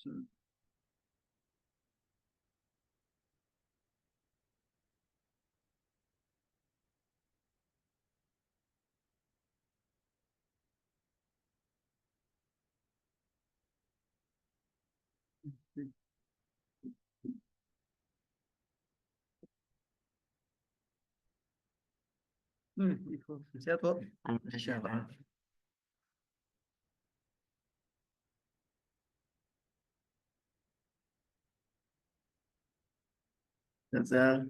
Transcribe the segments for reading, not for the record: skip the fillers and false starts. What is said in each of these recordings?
Sehat kok. Siapa? Sehat.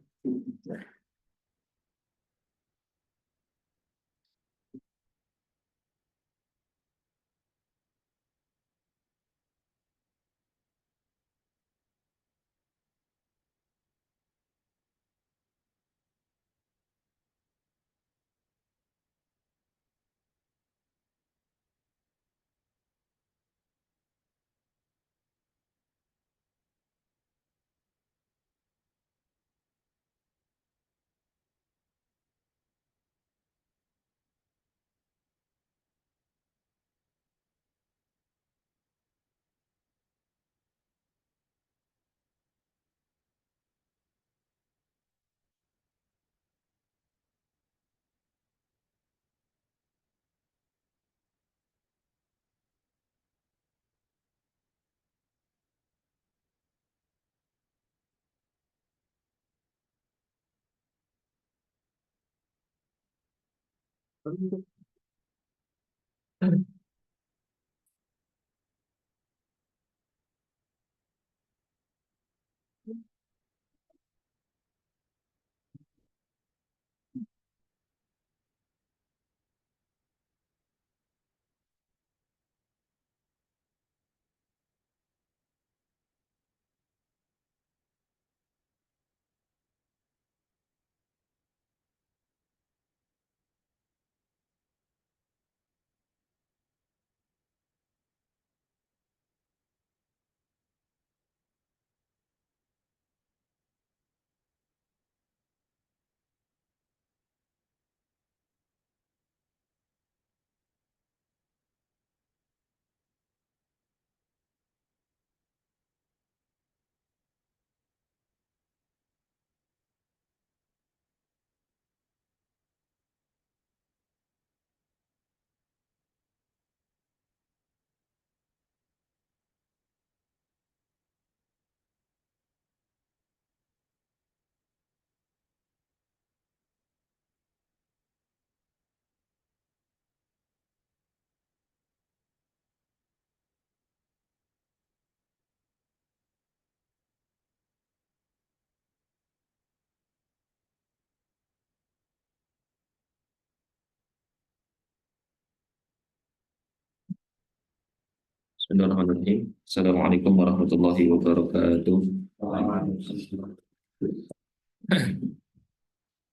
Bismillahirrahmanirrahim. Assalamualaikum warahmatullahi wabarakatuh.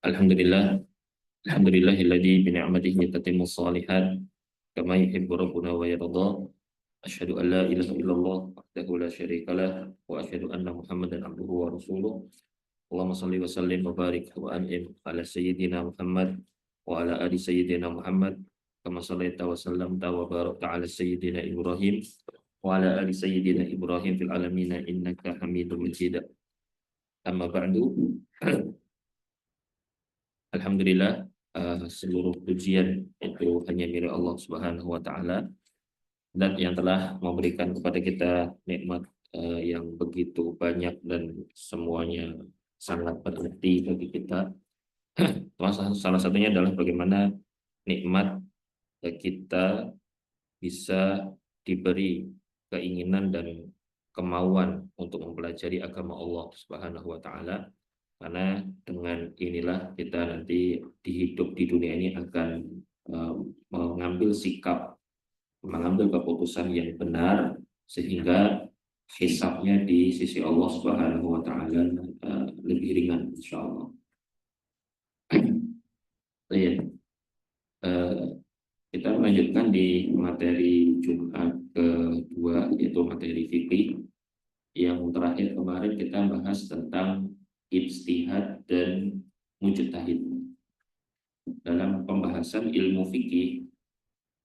Alhamdulillah, alhamdulillahilladzi bi ni'matihi tatimmu shalihat kama yuhibbu rabbuna wa yarda. Asyhadu an la ilaha illallah wahdahu la syarikalah wa asyhadu anna Muhammadan abduhu wa rasuluh. Allahumma shalli wa sallim wa barik wa an'im ala sayyidina Muhammad wa ala ali sayyidina Muhammad kama shallaita wa sallamta wa barakta ala sayyidina Ibrahim wa ala ali sayyidina Ibrahim fil alamin innaka Hamidum Majid. Amma ba'du. Alhamdulillah, seluruh pujian itu hanya milik Allah Subhanahu wa taala dan yang telah memberikan kepada kita nikmat yang begitu banyak dan semuanya sangat berarti bagi kita. Salah satunya adalah bagaimana nikmat kita bisa diberi keinginan dan kemauan untuk mempelajari agama Allah Subhanahu wa taala, karena dengan inilah kita nanti di hidup di dunia ini akan mengambil sikap, mengambil keputusan yang benar sehingga hisabnya di sisi Allah Subhanahu wa taala lebih ringan insyaallah. Ya, kita melanjutkan di materi Jumat kedua, yaitu materi fikih. Yang terakhir kemarin kita bahas tentang ijtihad dan mujtahid. Dalam pembahasan ilmu fikih,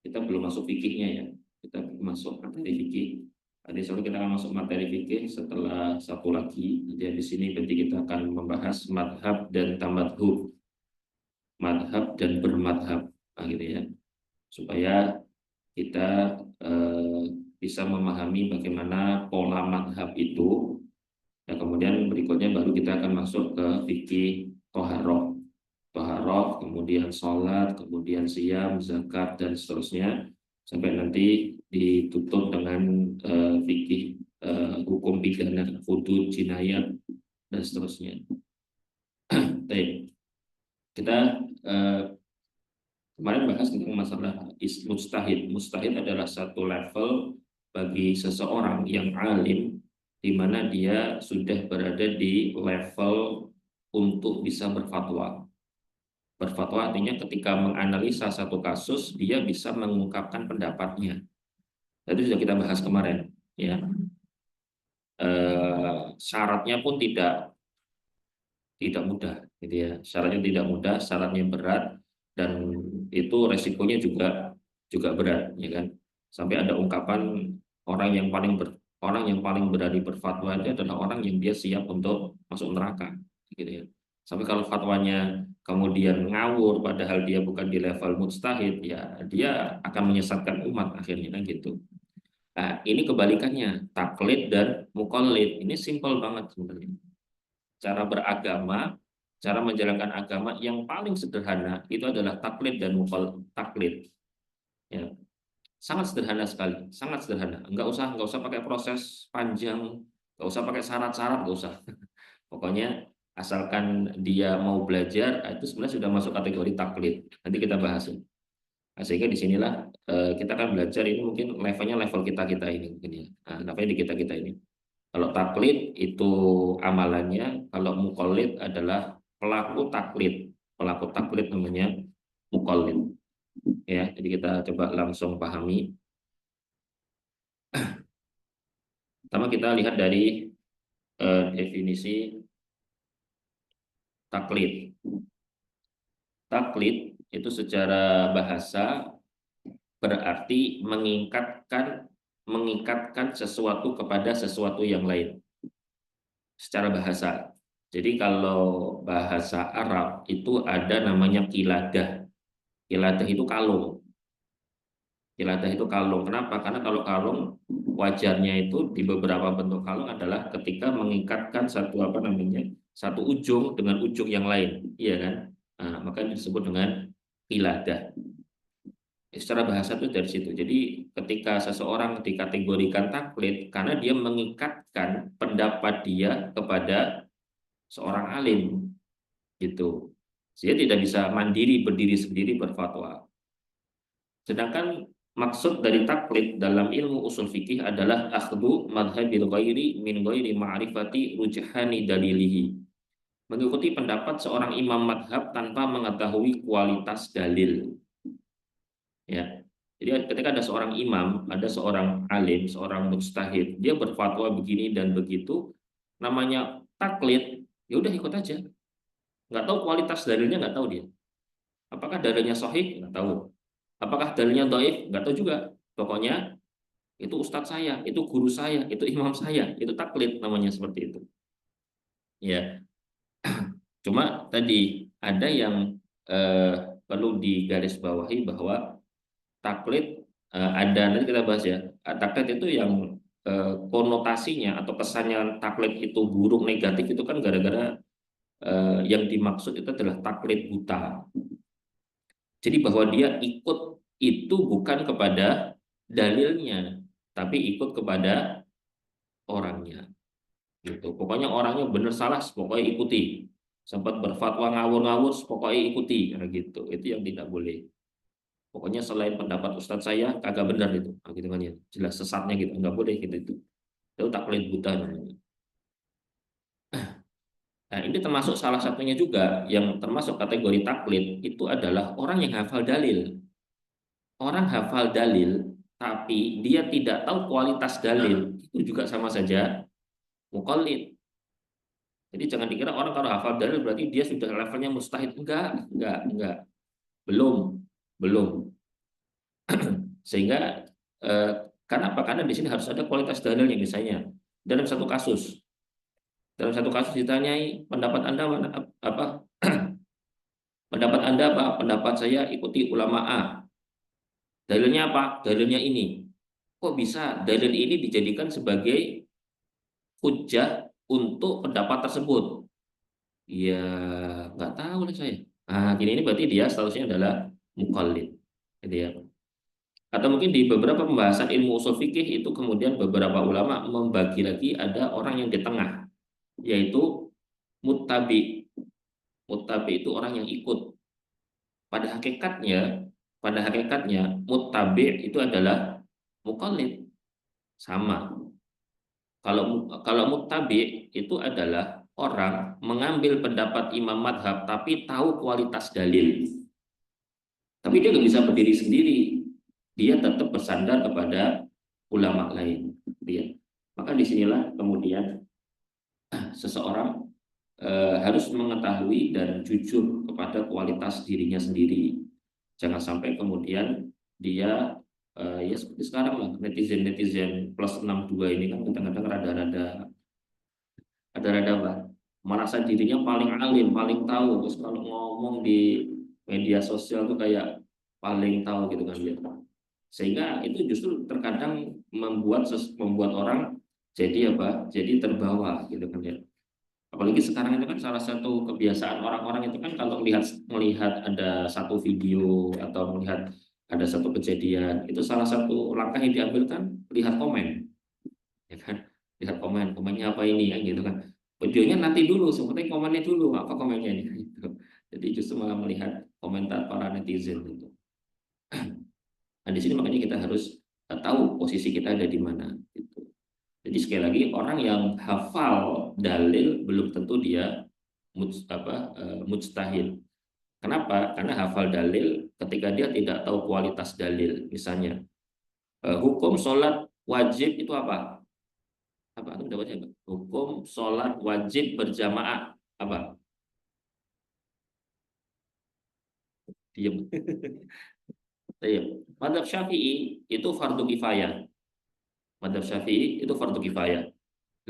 kita belum masuk fikihnya ya, kita masuk materi fikih. Nanti sore kita akan masuk materi fikih setelah satu lagi. Jadi di sini nanti kita akan membahas madhab dan tamadhub, madhab dan bermadhab, nah, gitu ya, supaya kita bisa memahami bagaimana pola madhab itu. Nah, kemudian berikutnya baru kita akan masuk ke fikih toharoh, kemudian sholat, kemudian siam, zakat, dan seterusnya, sampai nanti ditutup dengan fikih hukum pidana, hudud, jinayat, dan seterusnya. Baik, kita kemarin bahas tentang masalah mustahid. Mustahid adalah satu level bagi seseorang yang alim, di mana dia sudah berada di level untuk bisa berfatwa. Berfatwa artinya ketika menganalisa satu kasus, dia bisa mengungkapkan pendapatnya. Itu sudah kita bahas kemarin, ya. Syaratnya pun tidak mudah, gitu ya. Syaratnya tidak mudah, syaratnya berat, dan itu resikonya juga berat, ya kan. Sampai ada ungkapan orang yang paling berani berfatwa itu adalah orang yang dia siap untuk masuk neraka, gitu ya. Sampai kalau fatwanya kemudian ngawur padahal dia bukan di level mujtahid, ya dia akan menyesatkan umat akhirnya, kan gitu. Nah, ini kebalikannya, taklid dan muqallid. Ini simpel banget sebenarnya. Cara beragama, cara menjalankan agama yang paling sederhana itu adalah taklid dan taklid. Ya, sangat sederhana sekali, sangat sederhana. Nggak usah pakai proses panjang, nggak usah pakai syarat-syarat, nggak usah. Pokoknya asalkan dia mau belajar, itu sebenarnya sudah masuk kategori taklid. Nanti kita bahas. Nah, sehingga disinilah kita akan belajar ini mungkin levelnya level kita ini mungkin ya. Nah, levelnya di kita ini. Kalau taklid itu amalannya, kalau muqallid adalah pelaku taklid. Pelaku taklid namanya muqallid. Ya, jadi kita coba langsung pahami. Pertama kita lihat dari definisi taklid. Taklid itu secara bahasa berarti mengikatkan sesuatu kepada sesuatu yang lain secara bahasa. Jadi kalau bahasa Arab itu ada namanya qiladah. Qiladah itu kalung. Qiladah itu kalung. Kenapa? Karena kalau kalung wajarnya itu di beberapa bentuk kalung adalah ketika mengikatkan satu ujung dengan ujung yang lain, iya kan? Nah, maka disebut dengan qiladah. Secara bahasa itu dari situ. Jadi ketika seseorang dikategorikan taklid karena dia mengikatkan pendapat dia kepada seorang alim, gitu. Dia tidak bisa mandiri berdiri sendiri berfatwa. Sedangkan maksud dari taklid dalam ilmu usul fikih adalah akhdu madhabil ghairi min ghairi ma'rifati rujhani dalilihi. Mengikuti pendapat seorang imam madhab tanpa mengetahui kualitas dalil. Ya. Jadi ketika ada seorang imam, ada seorang alim, seorang mujtahid, dia berfatwa begini dan begitu, namanya taklid, ya udah ikut aja. Nggak tahu kualitas dalilnya, nggak tahu dia. Apakah dalilnya sahih? Nggak tahu. Apakah dalilnya dhaif? Nggak tahu juga. Pokoknya itu ustadz saya, itu guru saya, itu imam saya, itu taklid namanya seperti itu. Ya, cuma tadi ada yang perlu digarisbawahi bahwa taklid ada, nanti kita bahas ya. Taklid itu yang konotasinya atau kesannya taklid itu buruk negatif itu kan gara-gara yang dimaksud itu adalah taklid buta. Jadi bahwa dia ikut itu bukan kepada dalilnya, tapi ikut kepada orangnya. Gitu. Pokoknya orangnya benar salah, pokoknya ikuti. Sempat berfatwa ngawur-ngawur, pokoknya ikuti. Nah, gitu. Itu yang tidak boleh. Pokoknya selain pendapat ustadz saya kagak benar itu, nah, gitu kan ya, jelas sesatnya gitu, nggak boleh gitu itu taklid buta namanya. Nah, ini termasuk salah satunya juga yang termasuk kategori taklid itu adalah orang yang hafal dalil. Orang hafal dalil tapi dia tidak tahu kualitas dalil, itu juga sama saja muqallid. Jadi jangan dikira orang kalau hafal dalil berarti dia sudah levelnya mustahid. Enggak. Belum. Sehingga Karena apa? Karena di sini harus ada kualitas dalilnya. Misalnya dalam satu kasus ditanyai pendapat Anda apa? Pendapat Anda apa? Pendapat saya ikuti ulama A. Dalilnya apa? Dalilnya ini. Kok bisa dalil ini dijadikan sebagai hujjah untuk pendapat tersebut? Ya nggak tahu lah saya. Nah, gini ini berarti dia statusnya adalah muqallid. Gitu ya. Atau mungkin di beberapa pembahasan ilmu usul fikih itu kemudian beberapa ulama membagi lagi ada orang yang di tengah, yaitu muttabi. Muttabi itu orang yang ikut. Pada hakikatnya, muttabi itu adalah muqallid. Sama. Kalau muttabi itu adalah orang mengambil pendapat imam madhab tapi tahu kualitas dalil. Tapi dia nggak bisa berdiri sendiri. Dia tetap bersandar kepada ulama lain. Dia. Maka disinilah kemudian seseorang harus mengetahui dan jujur kepada kualitas dirinya sendiri. Jangan sampai kemudian dia ya seperti sekarang lah, netizen plus 62 ini kan kadang-kadang rada-rada apa, merasa dirinya paling alim, paling tahu. Terus kalau ngomong di media sosial tuh kayak paling tahu gitu kan dia. Sehingga itu justru terkadang membuat orang jadi apa? Jadi terbawa gitu kan ya. Apalagi sekarang itu kan salah satu kebiasaan orang-orang itu kan kalau melihat ada satu video atau melihat ada satu kejadian, itu salah satu langkah yang diambil kan lihat komen, ya kan? Lihat komennya apa ini ya gitu kan. Videonya nanti dulu, seperti komennya dulu, apa komennya ini gitu. Jadi justru malah melihat komentar para netizen gitu. Nah, di sini makanya kita harus tahu posisi kita ada di mana gitu. Jadi sekali lagi orang yang hafal dalil belum tentu dia mujtahid. Kenapa? Karena hafal dalil ketika dia tidak tahu kualitas dalil. Misalnya hukum sholat wajib itu apa? Apa? Itu dapatnya apa? Hukum sholat wajib berjamaah apa? Diam. Madhab Syafi'i itu fardu kifayah. Madhab Syafi'i itu fardu kifayah.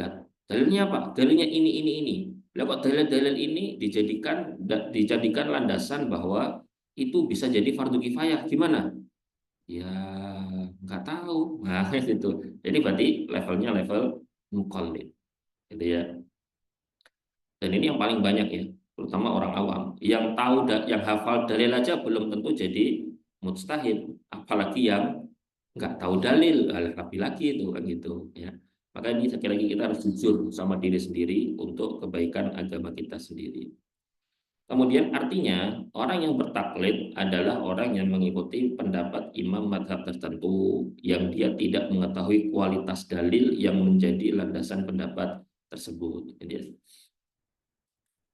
Lah, dalilnya apa? Dalilnya ini. Lah kok dalil-dalil ini dijadikan landasan bahwa itu bisa jadi fardu kifayah. Gimana? Ya nggak tahu. Nah, itu. Jadi berarti levelnya level muqallid. Gitu ya. Dan ini yang paling banyak ya, terutama orang awam. Yang tahu yang hafal dalil aja belum tentu jadi mujtahid, apalagi yang nggak tahu dalil, lebih lagi itu kan gitu ya. Maka ini sekali lagi kita harus jujur sama diri sendiri untuk kebaikan agama kita sendiri. Kemudian artinya orang yang bertaklid adalah orang yang mengikuti pendapat imam madhab tertentu yang dia tidak mengetahui kualitas dalil yang menjadi landasan pendapat tersebut.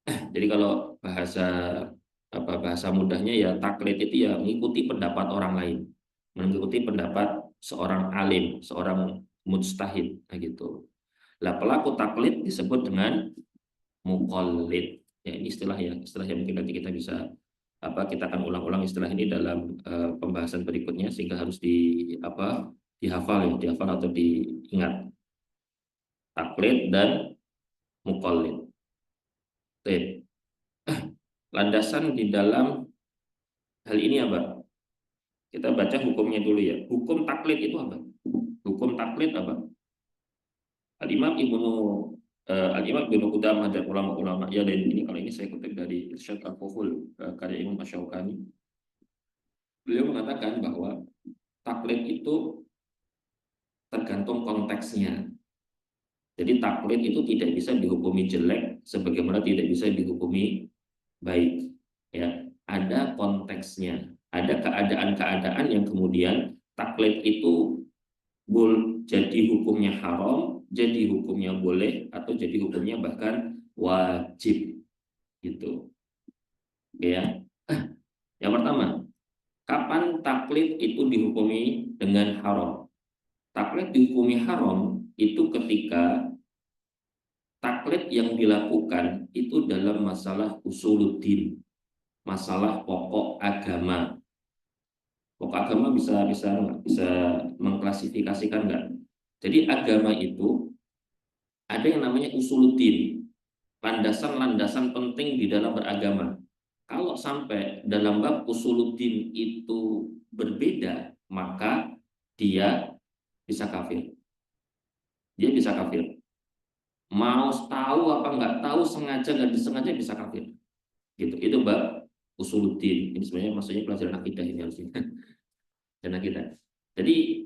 Jadi kalau bahasa mudahnya ya taklid itu ya mengikuti pendapat orang lain, mengikuti pendapat seorang alim, seorang mujtahid, nah gitu. Lah pelaku taklid disebut dengan muqallid. Ya ini istilah yang mungkin nanti kita bisa kita akan ulang-ulang istilah ini dalam pembahasan berikutnya sehingga harus dihafal atau diingat. Taklid dan muqallid. Landasan di dalam hal ini apa? Kita baca hukumnya dulu ya. Hukum taklid itu apa? Hukum taklid apa? Al-Imam Ibnu Qudamah dan ulama-ulama ya, dan ini kalau ini saya kutip dari Irsyad Al-Fuhul karya Imam Asy-Syaukani. Beliau mengatakan bahwa taklid itu tergantung konteksnya. Jadi taklid itu tidak bisa dihukumi jelek sebagaimana tidak bisa dihukumi baik. Ya, ada konteksnya, ada keadaan-keadaan yang kemudian taklid itu jadi hukumnya haram, jadi hukumnya boleh, atau jadi hukumnya bahkan wajib gitu. Ya. Yang pertama, kapan taklid itu dihukumi dengan haram? Taklid dihukumi haram itu ketika taklid yang dilakukan itu dalam masalah usuluddin, masalah pokok agama. Pokok agama bisa mengklasifikasikan nggak? Jadi agama itu ada yang namanya usuluddin, landasan-landasan penting di dalam beragama. Kalau sampai dalam bab usuluddin itu berbeda, maka dia bisa kafir. Dia bisa kafir. Mau tahu apa nggak tahu, sengaja nggak disengaja bisa kafir. Gitu. Itu bab usuluddin. Ini sebenarnya maksudnya pelajaran akidah ini harusnya. Dan akidah. Jadi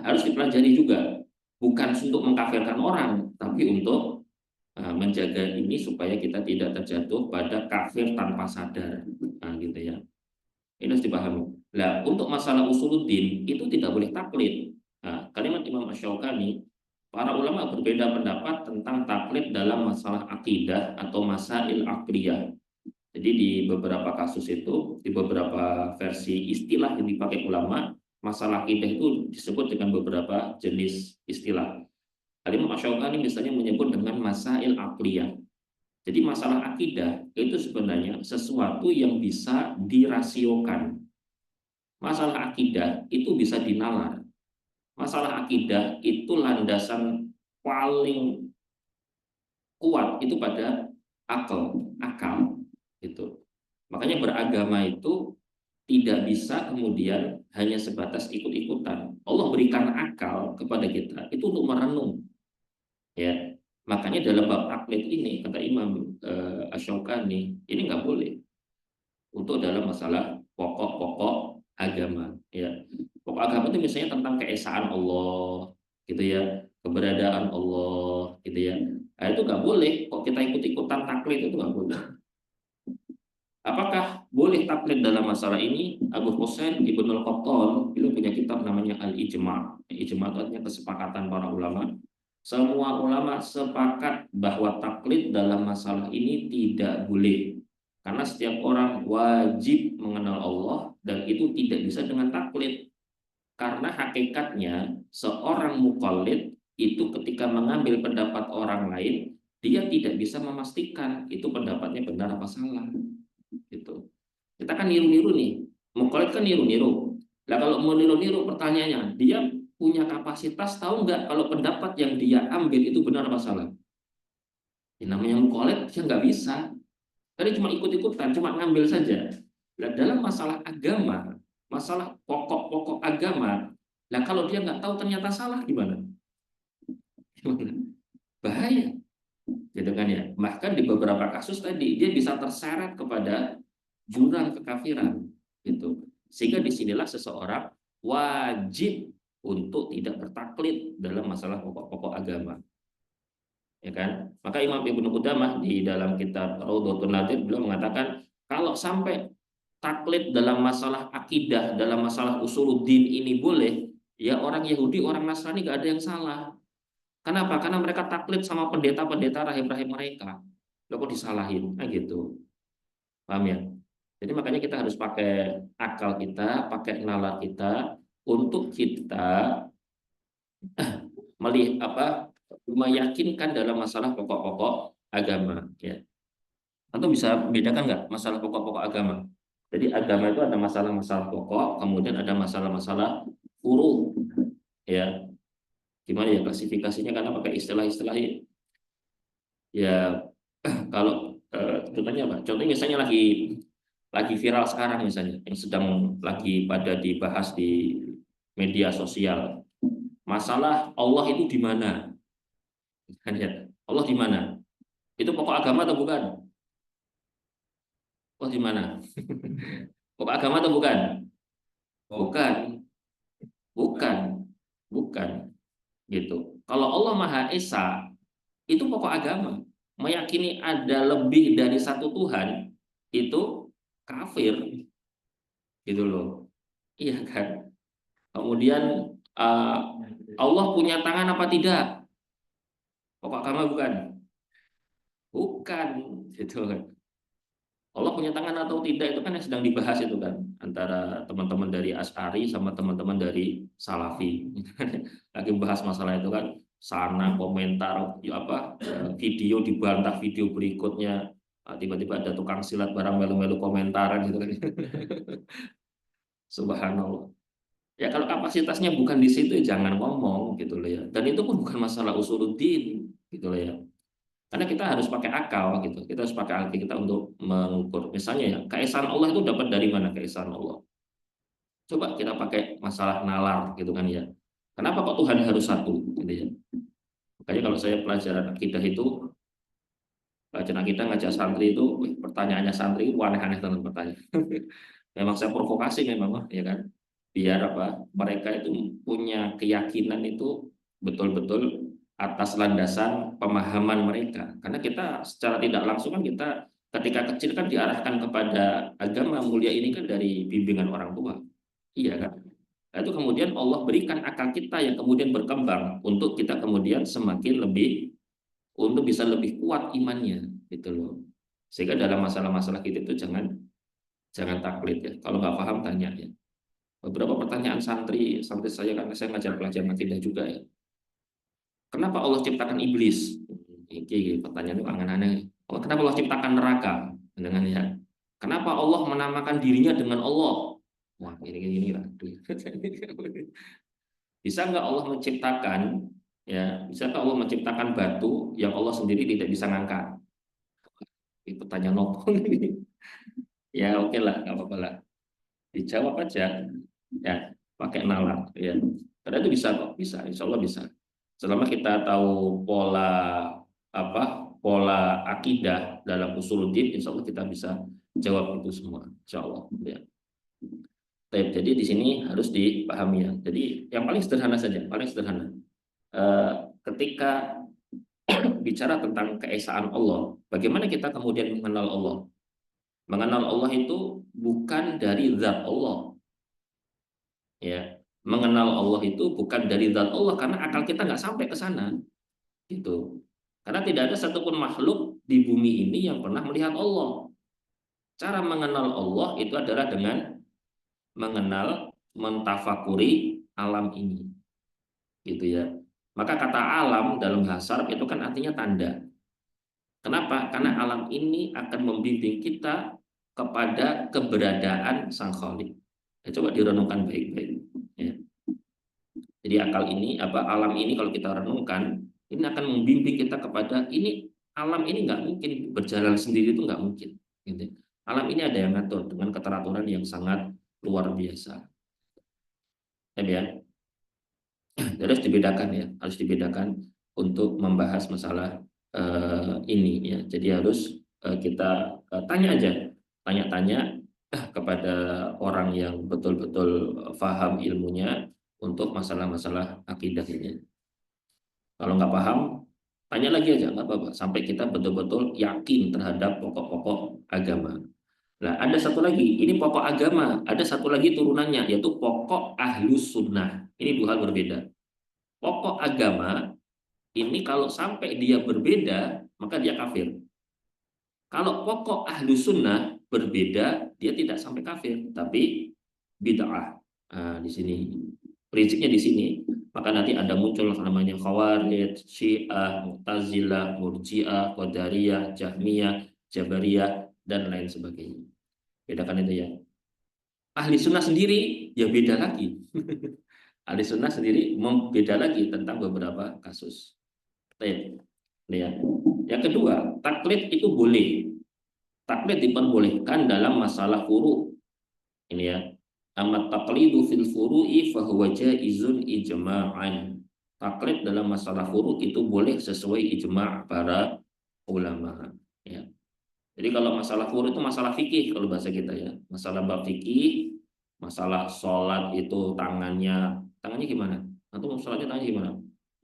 harus dipelajari juga, bukan untuk mengkafirkan orang, tapi untuk menjaga ini supaya kita tidak terjatuh pada kafir tanpa sadar. Nah, gitu ya. Ini harus dipahami. Nah, untuk masalah usuluddin itu tidak boleh taklid. Nah, kalimat Imam Asy-Syaukani, para ulama berbeda pendapat tentang taklid dalam masalah akidah atau masail aqliyah. Jadi di beberapa kasus itu, di beberapa versi istilah yang dipakai ulama, masalah akidah itu disebut dengan beberapa jenis istilah. Imam Asy-Syaukani misalnya menyebut dengan masail aqliyah. Jadi masalah akidah itu sebenarnya sesuatu yang bisa dirasiokan. Masalah akidah itu bisa dinalar. Masalah akidah itu landasan paling kuat itu pada akal itu. Makanya beragama itu tidak bisa kemudian hanya sebatas ikut-ikutan. Allah berikan akal kepada kita itu untuk merenung, ya. Makanya dalam bab taklid ini kata Imam Asy-Syaukani ini nggak boleh untuk dalam masalah pokok-pokok agama, ya. Pokok agama itu misalnya tentang keesaan Allah, gitu ya, keberadaan Allah, gitu ya. Nah, itu nggak boleh kok kita ikut-ikutan taklid, itu nggak boleh. Apakah boleh taklid dalam masalah ini? Abu Husain Ibnul Qattan beliau punya kitab namanya Al-Ijma'. Ijma' itu artinya kesepakatan para ulama. Semua ulama sepakat bahwa taklid dalam masalah ini tidak boleh. Karena setiap orang wajib mengenal Allah dan itu tidak bisa dengan taklid. Karena hakikatnya seorang mukallid itu ketika mengambil pendapat orang lain, dia tidak bisa memastikan itu pendapatnya benar apa salah. Gitu. Kita kan niru-niru nih, mukallid kan niru-niru. Nah kalau mau niru-niru pertanyaannya, dia punya kapasitas tahu nggak kalau pendapat yang dia ambil itu benar apa salah? Yang namanya mukallid dia nggak bisa. Tadi cuma ikut-ikutan, cuma ngambil saja. Nah, dalam masalah agama, masalah pokok-pokok agama, nah kalau dia nggak tahu ternyata salah gimana? Bahaya, gitu kan ya. Bahkan di beberapa kasus tadi dia bisa terseret kepada jurang kekafiran, gitu. Sehingga disinilah seseorang wajib untuk tidak bertaklid dalam masalah pokok-pokok agama, ya kan? Maka Imam Ibnu Qudamah di dalam kitab Raudhatun Nadir beliau mengatakan kalau sampai taklid dalam masalah akidah, dalam masalah usuluddin ini boleh, ya orang Yahudi, orang Nasrani gak ada yang salah. Kenapa? Karena mereka taklid sama pendeta-pendeta rahib-rahib mereka. Loh kok disalahin? Nah gitu. Paham ya? Jadi makanya kita harus pakai akal kita, pakai nalar kita untuk kita melihat meyakinkan dalam masalah pokok-pokok agama, ya. Atau bisa bedakan nggak masalah pokok-pokok agama? Jadi agama itu ada masalah-masalah pokok, kemudian ada masalah-masalah furu, ya. Gimana ya klasifikasinya? Karena pakai istilah-istilah ya. Kalau contohnya apa? Contohnya misalnya lagi viral sekarang misalnya, yang sedang lagi pada dibahas di media sosial. Masalah Allah itu di mana? Kan ya, Allah di mana? Itu pokok agama atau bukan? Allah di mana? Pokok agama atau bukan? Bukan, bukan, bukan. Gitu. Kalau Allah Maha Esa, itu pokok agama. Meyakini ada lebih dari satu Tuhan, itu kafir. Gitu loh. Iya kan? Kemudian Allah punya tangan apa tidak? Pokok agama bukan? Bukan, gitu kan. Allah punya tangan atau tidak itu kan yang sedang dibahas itu kan antara teman-teman dari Asy'ari sama teman-teman dari Salafi. Lagi membahas masalah itu kan, sana komentar ya video dibantah video berikutnya. Tiba-tiba ada tukang silat barang melu-melu komentaran gitu kan. Subhanallah. Ya kalau kapasitasnya bukan di situ ya jangan ngomong gitu loh ya. Dan itu pun bukan masalah usuluddin gitu loh ya. Karena kita harus pakai akal gitu. Kita harus pakai akal kita untuk mengukur. Misalnya ya, keesaan Allah itu dapat dari mana keesaan Allah? Coba kita pakai masalah nalar gitu kan ya. Kenapa kok Tuhan harus satu gitu ya? Makanya kalau saya pelajaran akidah itu, pelajaran akidah ngajak santri itu, pertanyaannya santri itu aneh-aneh teman pertanyaan. Memang saya provokasi memang, ya kan? Biar apa? Mereka itu punya keyakinan itu betul-betul atas landasan pemahaman mereka. Karena kita secara tidak langsung kan kita ketika kecil kan diarahkan kepada agama mulia ini kan dari bimbingan orang tua. Iya kan? Nah, itu kemudian Allah berikan akal kita yang kemudian berkembang untuk kita kemudian semakin lebih untuk bisa lebih kuat imannya gitu loh. Sehingga dalam masalah-masalah kita itu jangan jangan taklid ya. Kalau nggak paham tanya ya. Beberapa pertanyaan santri santri saya kan saya ngajar pelajaran akidah juga ya. Kenapa Allah ciptakan iblis? Ini pertanyaan itu aneh-aneh. Oh, kenapa Allah ciptakan neraka? Dengan ya. Kenapa Allah menamakan dirinya dengan Allah? Wah, ini lah. Bisa nggak Allah menciptakan ya? Bisa Allah menciptakan batu yang Allah sendiri tidak bisa ngangkat? Ini pertanyaan nopong ini. Ya oke lah, nggak apa-apa lah. Dijawab aja ya pakai nalar ya. Karena itu bisa kok, bisa, insya Allah bisa. Selama kita tahu pola akidah dalam usuluddin, insya Allah kita bisa jawab itu semua, insya Allah. Ya. Jadi di sini harus dipahami ya. Jadi yang paling sederhana saja, paling sederhana. Eh, Ketika bicara tentang keesaan Allah, bagaimana kita kemudian mengenal Allah? Mengenal Allah itu bukan dari zat Allah, ya. Mengenal Allah itu bukan dari zat Allah karena akal kita nggak sampai ke sana, gitu. Karena tidak ada satupun makhluk di bumi ini yang pernah melihat Allah. Cara mengenal Allah itu adalah dengan mengenal, mentafakuri alam ini, gitu ya. Maka kata alam dalam bahasa Arab itu kan artinya tanda. Kenapa? Karena alam ini akan membimbing kita kepada keberadaan Sang Khalik. Ya, coba direnungkan baik-baik. Ya. Jadi akal ini, alam ini kalau kita renungkan, ini akan membimbing kita kepada ini alam ini nggak mungkin berjalan sendiri itu nggak mungkin. Gitu. Alam ini ada yang ngatur dengan keteraturan yang sangat luar biasa. Ya, harus dibedakan ya, harus dibedakan untuk membahas masalah ini ya. Jadi harus kita tanya aja, tanya-tanya kepada orang yang betul-betul paham ilmunya untuk masalah-masalah akidah ini. Kalau nggak paham, tanya lagi aja, nggak apa-apa, sampai kita betul-betul yakin terhadap pokok-pokok agama. Nah, ada satu lagi, ini pokok agama, ada satu lagi turunannya, yaitu pokok ahlus sunnah. Ini dua hal berbeda. Pokok agama ini kalau sampai dia berbeda, maka dia kafir. Kalau pokok ahlu sunnah berbeda, dia tidak sampai kafir, tapi bid'ah. Nah, di sini prinsipnya di sini. Maka nanti ada muncul namanya Khawarij, Syiah, Mu'tazilah, Murji'ah, Qadariyah, Jahmiyah, Jabariyah, dan lain sebagainya. Bedakan itu ya. Ahli sunnah sendiri ya beda lagi. Ahli sunnah sendiri beda lagi tentang beberapa kasus. Baik. Ya. Yang kedua, taklid itu boleh. Taklid diperbolehkan dalam masalah furu. Ini ya. Amat taqlidu fil furu'i fahuwa jaizun ijma'an. Taklid dalam masalah furu itu boleh sesuai ijma' para ulama. Ya. Jadi kalau masalah furu itu masalah fikih kalau bahasa kita ya. Masalah bab fikih, masalah sholat itu tangannya gimana? Atau sholatnya tangannya gimana?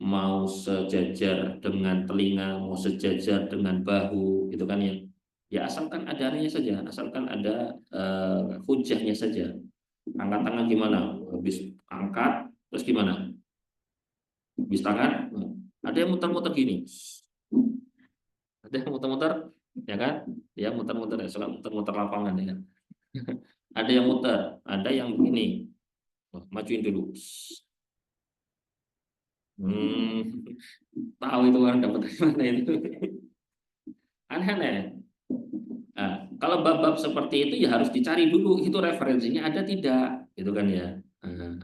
Mau sejajar dengan telinga, mau sejajar dengan bahu, gitu kan ya. Ya asalkan ada adanya saja, asalkan ada hujahnya saja. Angkat tangan gimana? Habis angkat, terus gimana? Habis tangan, ada yang muter-muter gini, ada yang muter-muter, ya kan? Ya muter-muter, ya, suka muter-muter lapangan ya. Ada yang muter, ada yang begini. Majuin dulu. Hmm, tahu itu orang dapat dari mana itu. Aneh-aneh. Nah, kalau bab-bab seperti itu ya harus dicari dulu itu referensinya ada tidak, gitu kan ya. Nah,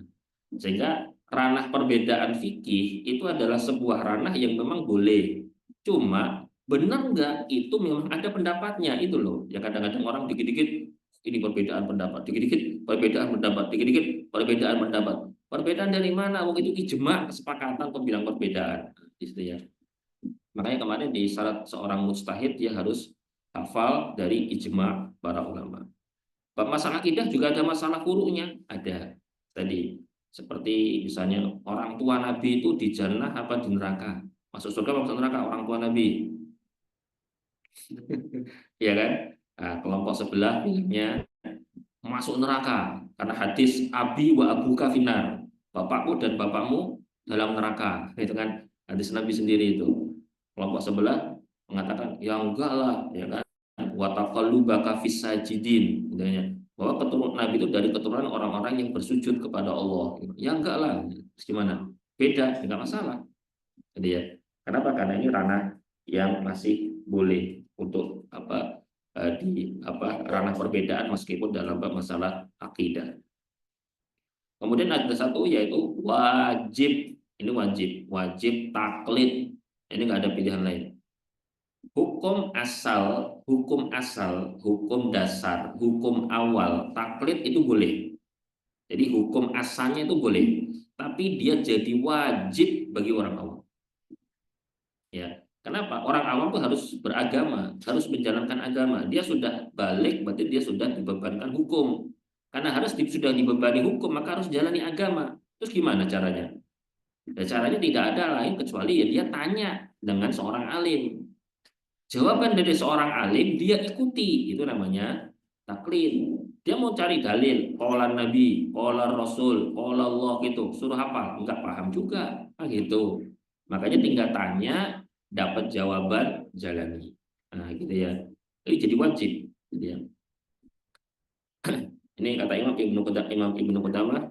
sehingga ranah perbedaan fikih itu adalah sebuah ranah yang memang boleh. Cuma benar nggak itu memang ada pendapatnya itu loh. Ya kadang-kadang orang dikit-dikit ini perbedaan pendapat, dikit-dikit perbedaan pendapat, dikit-dikit perbedaan pendapat. Perbedaan dari mana? Wong itu ijma kesepakatan kok bilang perbedaan. Gitu ya. Makanya kemarin di syarat seorang mujtahid dia harus hafal dari ijma para ulama. Bab masalah akidah juga ada masalah furu'nya, ada. Tadi seperti misalnya orang tua Nabi itu di jannah apa di neraka? Masuk surga apa masuk neraka orang tua Nabi? Ya kan? Nah, kelompok sebelah bilangnya masuk neraka karena hadis abi wa abuka finar. Bapakku dan bapakmu dalam neraka. Itu kan hadis Nabi sendiri itu. Kelompok sebelah mengatakan ya enggak lah, ya kan? Wa taqallubaka fis sajidin, katanya bahwa keturunan Nabi itu dari keturunan orang-orang yang bersujud kepada Allah. Ya enggak lah, gimana? Beda, enggak masalah. Jadi ya, kenapa? Karena ini ranah yang masih boleh untuk di ranah perbedaan meskipun dalam masalah akidah. Kemudian ada satu yaitu wajib. Ini wajib taklid. Ini nggak ada pilihan lain. Hukum asal, hukum dasar, hukum awal, taklid itu boleh. Jadi hukum asalnya itu boleh, tapi dia jadi wajib bagi orang awam. Ya, kenapa? Orang awam tuh harus beragama, harus menjalankan agama. Dia sudah balik, berarti dia sudah dibebankan hukum. Karena sudah dibebani hukum, maka harus jalani agama. Terus gimana caranya? Dan caranya tidak ada lain kecuali ya dia tanya dengan seorang alim. Jawaban dari seorang alim dia ikuti, itu namanya taklid. Dia mau cari dalil, qala Nabi, qala Rasul, qala Allah gitu, suruh apa? Enggak paham juga, gitu. Makanya tinggal tanya, dapat jawaban, jalani. Nah, gitu ya. Jadi wajib, gitu ya. Ini kata Imam Ibnu Qudamah,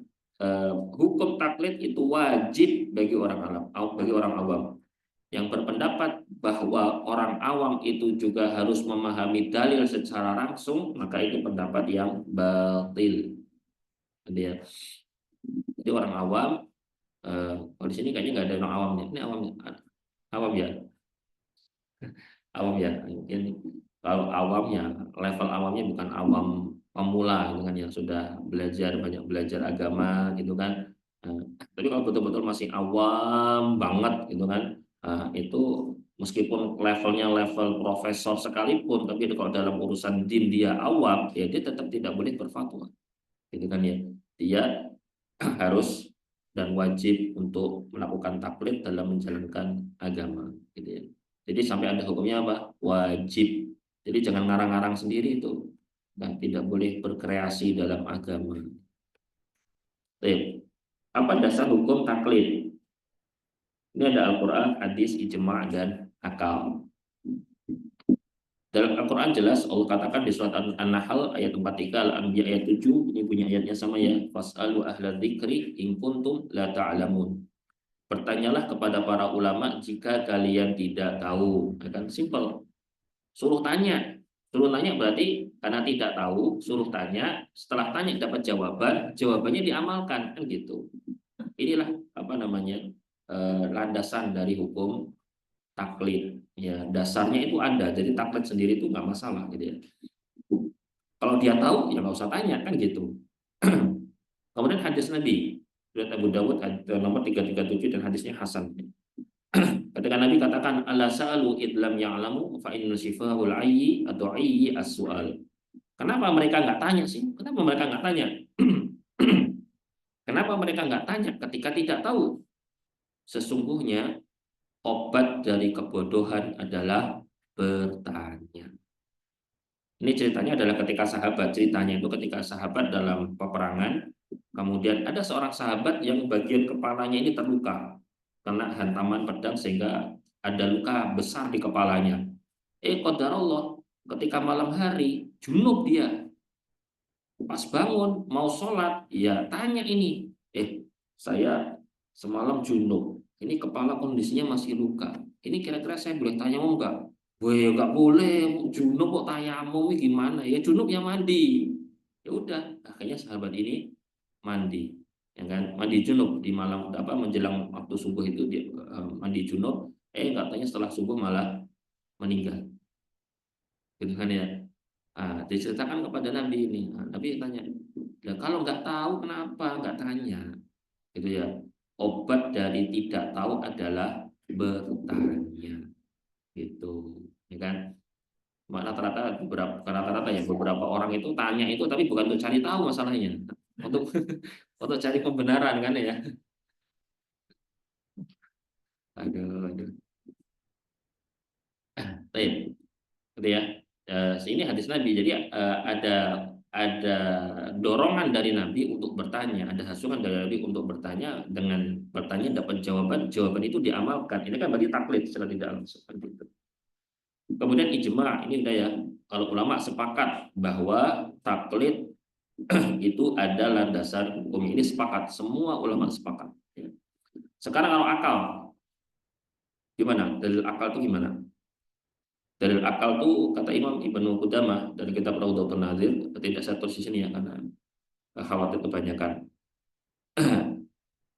hukum taklid itu wajib bagi orang awam. Yang berpendapat bahwa orang awam itu juga harus memahami dalil secara langsung, maka itu pendapat yang batil. Jadi orang awam, kalau di sini kayaknya nggak ada orang awamnya. Ini awam ya, awam ya. Mungkin kalau awamnya, level awamnya bukan awam pemula, dengan yang sudah banyak belajar agama, gitu kan. Tapi kalau betul-betul masih awam banget, gitu kan, itu meskipun levelnya level profesor sekalipun, tapi kalau dalam urusan din dia awam, ya dia tetap tidak boleh berfatwa, gitu kan ya. Dia harus dan wajib untuk melakukan taklid dalam menjalankan agama, gitu ya. Jadi sampai ada hukumnya apa? Wajib. Jadi jangan ngarang-ngarang sendiri itu. Dan tidak boleh berkreasi dalam agama. Baik. Apa dasar hukum taklid? Ini ada Al-Quran, hadis, ijma' dan akal. Dalam Al-Quran jelas Allah katakan di surat An-Nahl ayat 43, Al-Anbiya ayat 7, ini punya ayatnya sama ya. Fas'alu ahla dzikri in kuntum la ta'lamun. Bertanyalah kepada para ulama jika kalian tidak tahu. Kan simpel. Suruh tanya. Suruh tanya berarti karena tidak tahu, suruh tanya. Setelah tanya dapat jawaban, jawabannya diamalkan, kan gitu. Inilah landasan dari hukum taklid. Ya, dasarnya itu ada. Jadi taklid sendiri itu nggak masalah, gitu ya. Kalau dia tahu, ya nggak usah tanya, kan gitu. Kemudian hadis Nabi, riwayat Abu Dawud nomor 337 dan hadisnya hasan. Ketika Nabi katakan ala sa'alu idlam ya'lamu fa inna shifahul ayyi atau ayyi as-su'al. Kenapa mereka nggak tanya sih? Kenapa mereka nggak tanya? Kenapa mereka nggak tanya ketika tidak tahu? Sesungguhnya obat dari kebodohan adalah bertanya. Ini ceritanya adalah ceritanya itu ketika sahabat dalam peperangan, kemudian ada seorang sahabat yang bagian kepalanya ini terluka kena hantaman pedang sehingga ada luka besar di kepalanya. Qadarullah, ketika malam hari junub dia, pas bangun mau sholat, ya tanya ini, saya semalam junub, ini kepala kondisinya masih luka, ini kira-kira saya boleh tanya mau enggak? Weh, nggak boleh, junub kok tayamum ini gimana? Ya junub ya mandi. Ya udah, akhirnya sahabat ini mandi, ya kan? Mandi junub di malam apa menjelang waktu subuh itu dia mandi junub. Katanya setelah subuh malah meninggal, gitu kan ya? Diceritakan kepada Nabi ini. Nabi tanya, ya kalau nggak tahu kenapa nggak tanya, gitu ya? Obat dari tidak tahu adalah bertanya, gitu, ya kan? Rata-rata ya beberapa orang itu tanya itu tapi bukan untuk cari tahu masalahnya, untuk untuk cari pembenaran kan ya. Aduh. Baik, gitu ya. Ini hadis Nabi. Jadi ada dorongan dari Nabi untuk bertanya, ada hasutan dari Nabi untuk bertanya, dengan bertanya dapat jawaban, jawaban itu diamalkan. Ini kan berarti taklid secara tidak langsung gitu. Kemudian ijma, ini udah ya. Kalau ulama sepakat bahwa taklid itu ada landasan hukum, ini sepakat, semua ulama sepakat. Ya. Sekarang kalau akal, gimana? Dalil akal itu gimana? Dalil akal tuh kata Imam Ibnu Qudamah dari kitab Raudhatun Nazir, tidak saya tulis di sini ya karena khawatir kebanyakan.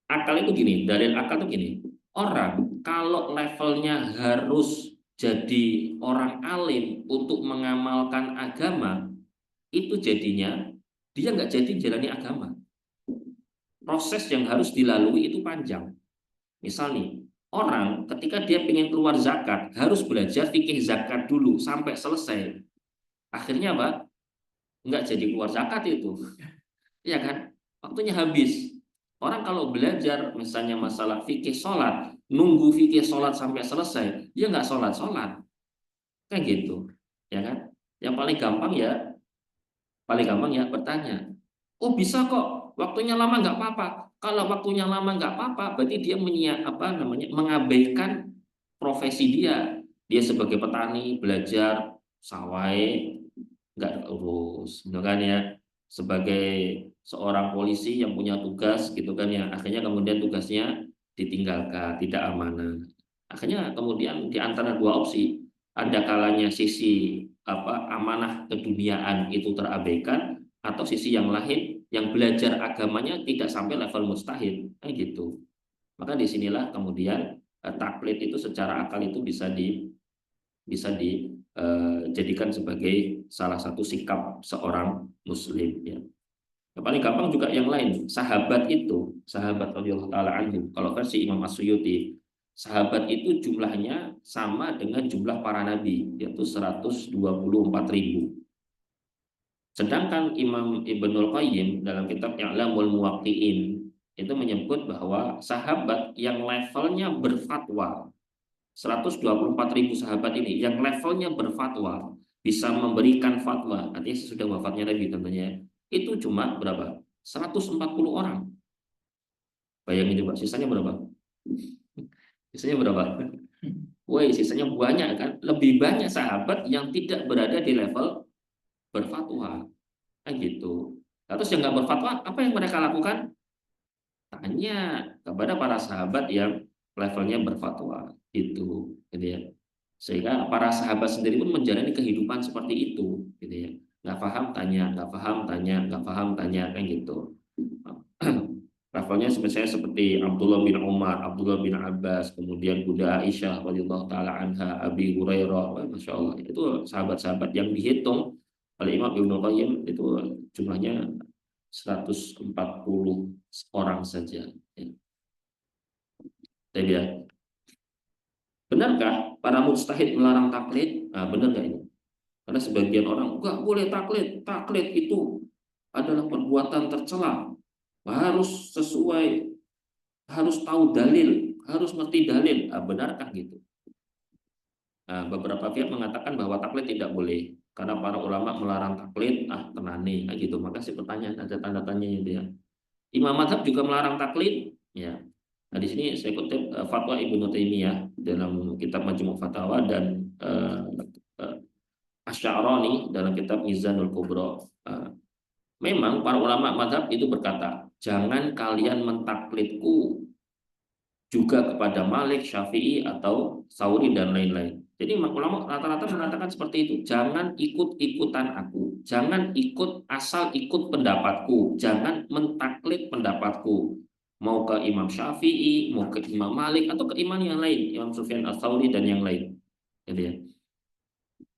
Akal itu gini, dalil akal itu gini. Orang kalau levelnya harus jadi orang alim untuk mengamalkan agama, itu jadinya dia nggak jadi jalani agama. Proses yang harus dilalui itu panjang. Misal nih, orang ketika dia ingin keluar zakat harus belajar fikih zakat dulu sampai selesai. Akhirnya apa? Nggak jadi keluar zakat itu, ya kan? Waktunya habis. Orang kalau belajar misalnya masalah fikih sholat, nunggu fikih sholat sampai selesai, dia nggak sholat, kayak gitu, ya kan? Yang paling gampang ya bertanya. Oh bisa kok, waktunya lama nggak apa-apa. Kalau waktunya lama nggak apa-apa, berarti dia mengabaikan profesi dia. Dia sebagai petani belajar sawai nggak urus, gitu kan ya. Sebagai seorang polisi yang punya tugas, gitu kan ya. Akhirnya kemudian tugasnya ditinggalkan, tidak amanah. Akhirnya kemudian di antara dua opsi, ada kalanya sisi amanah keduniaan itu terabaikan, atau sisi yang lain yang belajar agamanya tidak sampai level mustahil, kan gitu. Maka disinilah kemudian taklid itu secara akal itu bisa dijadikan sebagai salah satu sikap seorang muslim ya. Yang paling gampang juga yang lain, sahabat radhiyallahu taala anhu. Kalau versi Imam As-Suyuti, sahabat itu jumlahnya sama dengan jumlah para nabi, yaitu 124.000. Sedangkan Imam Ibnul Qayyim dalam kitab I'lamul Muwaqqi'in itu menyebut bahwa sahabat yang levelnya berfatwa, 124.000 sahabat ini yang levelnya berfatwa, bisa memberikan fatwa, artinya sesudah wafatnya Nabi tentunya, itu cuma berapa? 140 orang. Bayangin coba, sisanya berapa? Sisanya berapa? Woi, sisanya banyak kan? Lebih banyak sahabat yang tidak berada di level berfatwa, kan gitu. Terus yang nggak berfatwa, apa yang mereka lakukan? Tanya kepada para sahabat yang levelnya berfatwa, gitu ya. Sehingga para sahabat sendiri pun menjalani kehidupan seperti itu, gitu ya. Nggak paham tanya, nggak paham tanya, nggak paham tanya, kan gitu. Levelnya seperti Abdullah bin Umar, Abdullah bin Abbas, kemudian Bunda Aisyah radhiyallahu taala anha, Abi Hurairah, masya Allah, itu sahabat-sahabat yang dihitung oleh Imam Ibnu Qayyim itu jumlahnya 140 orang saja. Jadi ya, benarkah para mujtahid melarang taklid? Nah, benar nggak ini? Karena sebagian orang nggak boleh taklid, taklid itu adalah perbuatan tercela, harus sesuai, harus tahu dalil, harus ngerti dalil. Nah, benarkah gitu? Nah, beberapa pihak mengatakan bahwa taklid tidak boleh karena para ulama melarang taklid, tenane, gitu. Maka si pertanyaan ada tanda tanya itu ya. Imam Mazhab juga melarang taklid, ya. Nah, di sini saya kutip fatwa Ibnu Taimiyah dalam kitab Majmu' Fatawa dan Asy'arani dalam kitab Mizanul Kubra. Memang para ulama mazhab itu berkata, jangan kalian mentaklidku juga kepada Malik, Syafi'i atau Sauri dan lain-lain. Jadi ulama rata-rata mengatakan seperti itu. Jangan ikut-ikutan aku. Jangan asal ikut pendapatku. Jangan mentaklid pendapatku. Mau ke Imam Syafi'i, mau ke Imam Malik, atau ke imam yang lain. Imam Sufyan Ats-Tsauri dan yang lain. Gitu ya.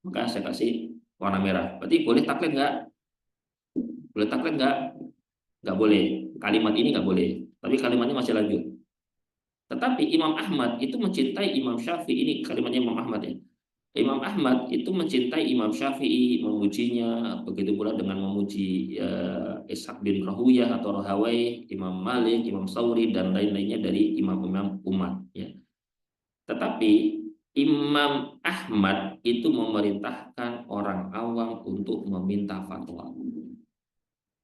Maka saya kasih warna merah. Berarti boleh taklid nggak? Boleh taklid nggak? Nggak boleh. Kalimat ini nggak boleh. Tapi kalimatnya masih lanjut. Tetapi Imam Ahmad itu mencintai Imam Syafi'i. Ini kalimatnya Imam Ahmad ya. Imam Ahmad itu mencintai Imam Syafi'i, memujinya, begitu pula dengan memuji Ishaq bin Rahuyah atau Rahawai, Imam Malik, Imam Sauri, dan lain-lainnya dari imam-imam umat. Ya. Tetapi Imam Ahmad itu memerintahkan orang awam untuk meminta fatwa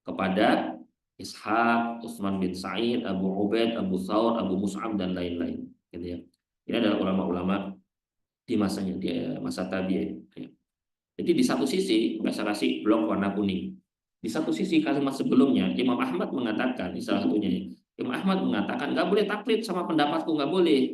kepada Ishaq, Utsman bin Sa'id, Abu Ubaid, Abu Thawr, Abu Mus'ab, dan lain-lain. Gitu ya. Ini adalah ulama-ulama di masanya dia masa tabi'in. Jadi di satu sisi saya kasih blok warna kuning. Di satu sisi kalimat sebelumnya Imam Ahmad mengatakan, di salah satunya Imam Ahmad mengatakan nggak boleh taklid sama pendapatku, nggak boleh,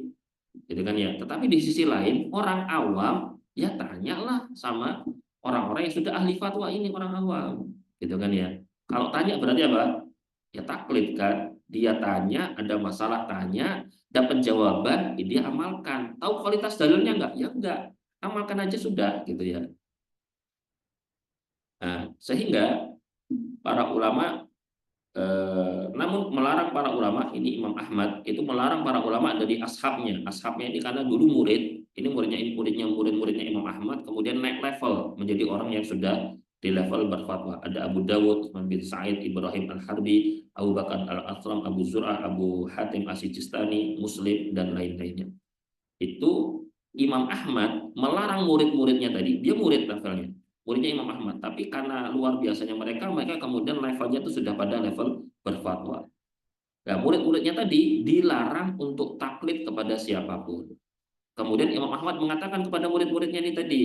gitu kan ya. Tetapi di sisi lain orang awam ya tanyalah sama orang-orang yang sudah ahli fatwa ini, orang awam, gitu kan ya. Kalau tanya berarti apa? Ya taklid kan. Dia tanya, ada masalah tanya, dapat jawaban, ya dia amalkan. Tahu kualitas dalilnya enggak? Ya enggak. Amalkan aja sudah, gitu ya. Nah, sehingga para ulama namun melarang para ulama, ini Imam Ahmad itu melarang para ulama dari ashabnya. Ashabnya ini karena dulu murid, ini murid-muridnya Imam Ahmad, kemudian naik level menjadi orang yang sudah di level berfatwa. Ada Abu Dawud, Utsman bin Sa'id, Ibrahim Al-Harbi, Abu Bakar Al-Athram, Abu Zur'ah, Abu Hatim As-Sijistani, Muslim, dan lain-lainnya. Itu Imam Ahmad melarang murid-muridnya tadi, dia murid levelnya, muridnya Imam Ahmad, tapi karena luar biasanya mereka kemudian levelnya itu sudah pada level berfatwa. Nah, murid-muridnya tadi dilarang untuk taklid kepada siapapun. Kemudian Imam Ahmad mengatakan kepada murid-muridnya ini tadi,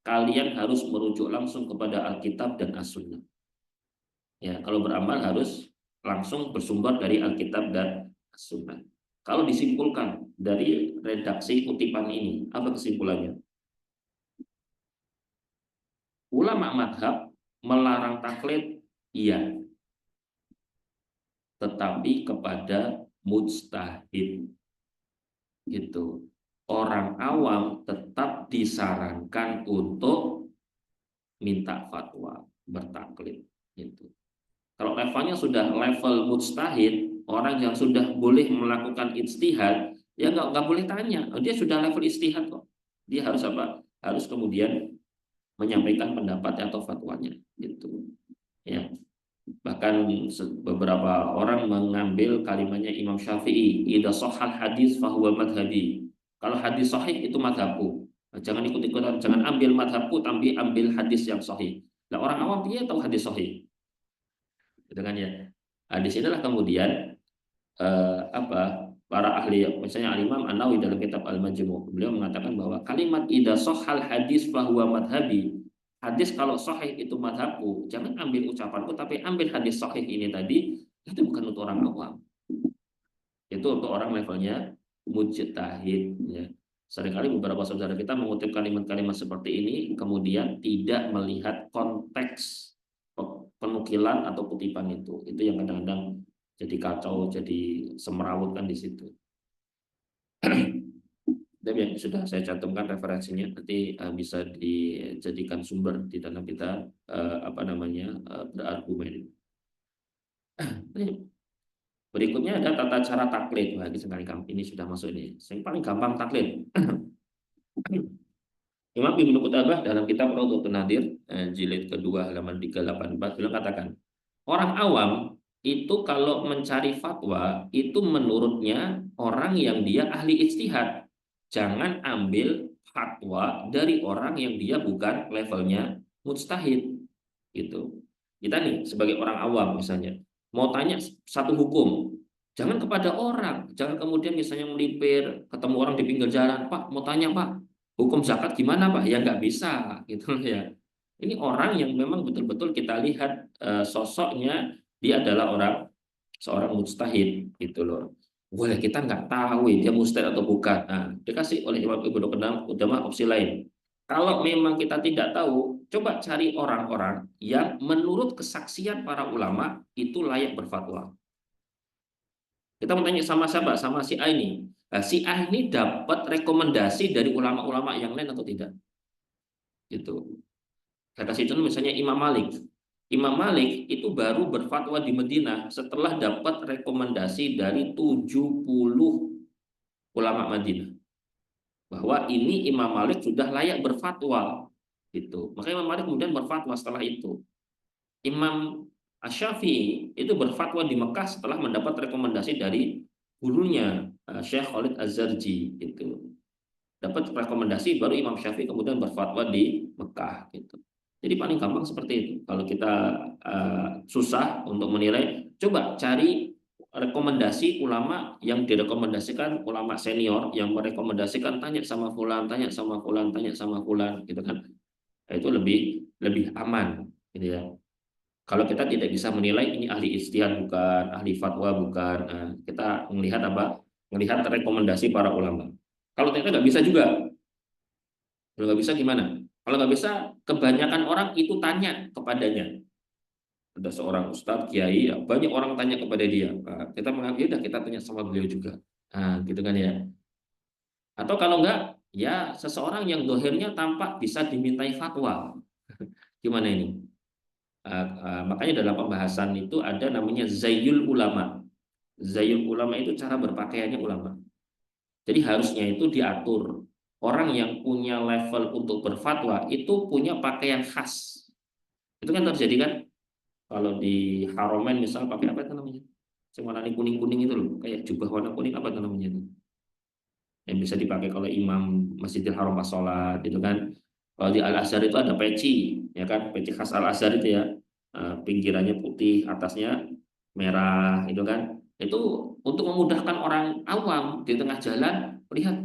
kalian harus merujuk langsung kepada Alkitab dan As-Sunnah. Ya, kalau beramal harus langsung bersumber dari Alkitab dan As-Sunnah. Kalau disimpulkan dari redaksi kutipan ini, apa kesimpulannya? Ulama madhab melarang taklid, iya, tetapi kepada mujtahid, gitu. Orang awam tetap disarankan untuk minta fatwa, bertaklid, gitu. Kalau levelnya sudah level mujtahid, orang yang sudah boleh melakukan ijtihad, ya nggak boleh tanya. Dia sudah level ijtihad kok. Dia harus apa? Harus kemudian menyampaikan pendapat atau fatwanya, gitu. Ya. Bahkan beberapa orang mengambil kalimatnya Imam Syafi'i, idza shahhal hadis fahuwa madhabi. Kalau hadis sahih itu madhabku. Jangan ikut-ikutan, jangan ambil madhabku, tapi ambil hadis yang sahih. Nah, orang awam dia tahu hadis sahih, gitu kan ya. Nah, di sinilah kemudian para ahli, misalnya Al-Imam An-Nawawi dalam kitab Al-Majmu', beliau mengatakan bahwa kalimat idza shahhal hadis fahuwa madhabi, hadis kalau sahih itu madhabku, jangan ambil ucapanku tapi ambil hadis sahih ini tadi, itu bukan untuk orang awam, itu untuk orang levelnya mujtahid, ya. Seringkali beberapa saudara kita mengutip kalimat-kalimat seperti ini kemudian tidak melihat konteks penukilan atau kutipan itu yang kadang-kadang jadi kacau, jadi semerawut kan di situ. Dan yang sudah saya cantumkan referensinya, nanti bisa dijadikan sumber di dalam kita berargumen. Berikutnya ada tata cara taklid. Wah, ini sudah masuk ini. Yang paling gampang taklid. Imam Ibnu Qutbah dalam kitab Raudhatun Nadir jilid kedua halaman 384 beliau katakan, orang awam itu kalau mencari fatwa itu menurutnya orang yang dia ahli ijtihad. Jangan ambil fatwa dari orang yang dia bukan levelnya mujtahid, gitu. Kita nih sebagai orang awam misalnya mau tanya satu hukum, jangan kepada orang, jangan kemudian misalnya melipir ketemu orang di pinggir jalan, Pak mau tanya Pak, hukum zakat gimana Pak? Ya nggak bisa, gitu ya. Ini orang yang memang betul-betul kita lihat sosoknya dia adalah seorang mujtahid, gitu loh. Boleh, kita nggak tahu dia mustahil atau bukan. Nah, dikasih oleh Imam Ibnu Qudamah opsi lain. Kalau memang kita tidak tahu, coba cari orang-orang yang menurut kesaksian para ulama itu layak berfatwa. Kita mau tanya sama siapa? Sama si A ini. Nah, si A ini dapat rekomendasi dari ulama-ulama yang lain atau tidak? Gitu. Saya kasih contoh misalnya Imam Malik. Imam Malik itu baru berfatwa di Madinah setelah dapat rekomendasi dari 70 ulama Madinah bahwa ini Imam Malik sudah layak berfatwa gitu. Maka Imam Malik kemudian berfatwa setelah itu. Imam Asy-Syafi'i itu berfatwa di Mekah setelah mendapat rekomendasi dari gurunya Syekh Khalid Az-Zarji itu. Dapat rekomendasi baru Imam Syafi'i kemudian berfatwa di Mekah gitu. Jadi paling gampang seperti itu. Kalau kita susah untuk menilai, coba cari rekomendasi ulama yang direkomendasikan ulama senior yang merekomendasikan, tanya sama fulan, tanya sama fulan, tanya sama fulan gitu kan. Itu lebih lebih aman gitu ya. Kalau kita tidak bisa menilai ini ahli ijtihad bukan, ahli fatwa bukan, nah, kita melihat apa? Melihat rekomendasi para ulama. Kalau ternyata nggak bisa juga, kalau nggak bisa gimana? Kalau nggak bisa, kebanyakan orang itu tanya kepadanya. Ada seorang ustadz, kiai, ya, banyak orang tanya kepada dia. Nah, kita mengambil, udah kita tanya sama beliau juga. Nah, gitu kan ya. Atau kalau enggak, ya seseorang yang dohirnya tampak bisa dimintai fatwa. Gimana ini? Makanya dalam pembahasan itu ada namanya zayyul ulama. Zayyul ulama itu cara berpakaiannya ulama. Jadi harusnya itu diatur. Orang yang punya level untuk berfatwa itu punya pakaian khas. Itu kan terjadi kan? Kalau di Haromen misal pakai apa itu namanya? Yang warna kuning-kuning itu loh, kayak jubah warna kuning apa itu namanya itu? Yang bisa dipakai kalau imam Masjidil Haram pas sholat itu kan. Kalau di Al Azhar itu ada peci, ya kan? Peci khas Al Azhar itu ya. Pinggirannya putih, atasnya merah, itu kan? Itu untuk memudahkan orang awam di tengah jalan melihat,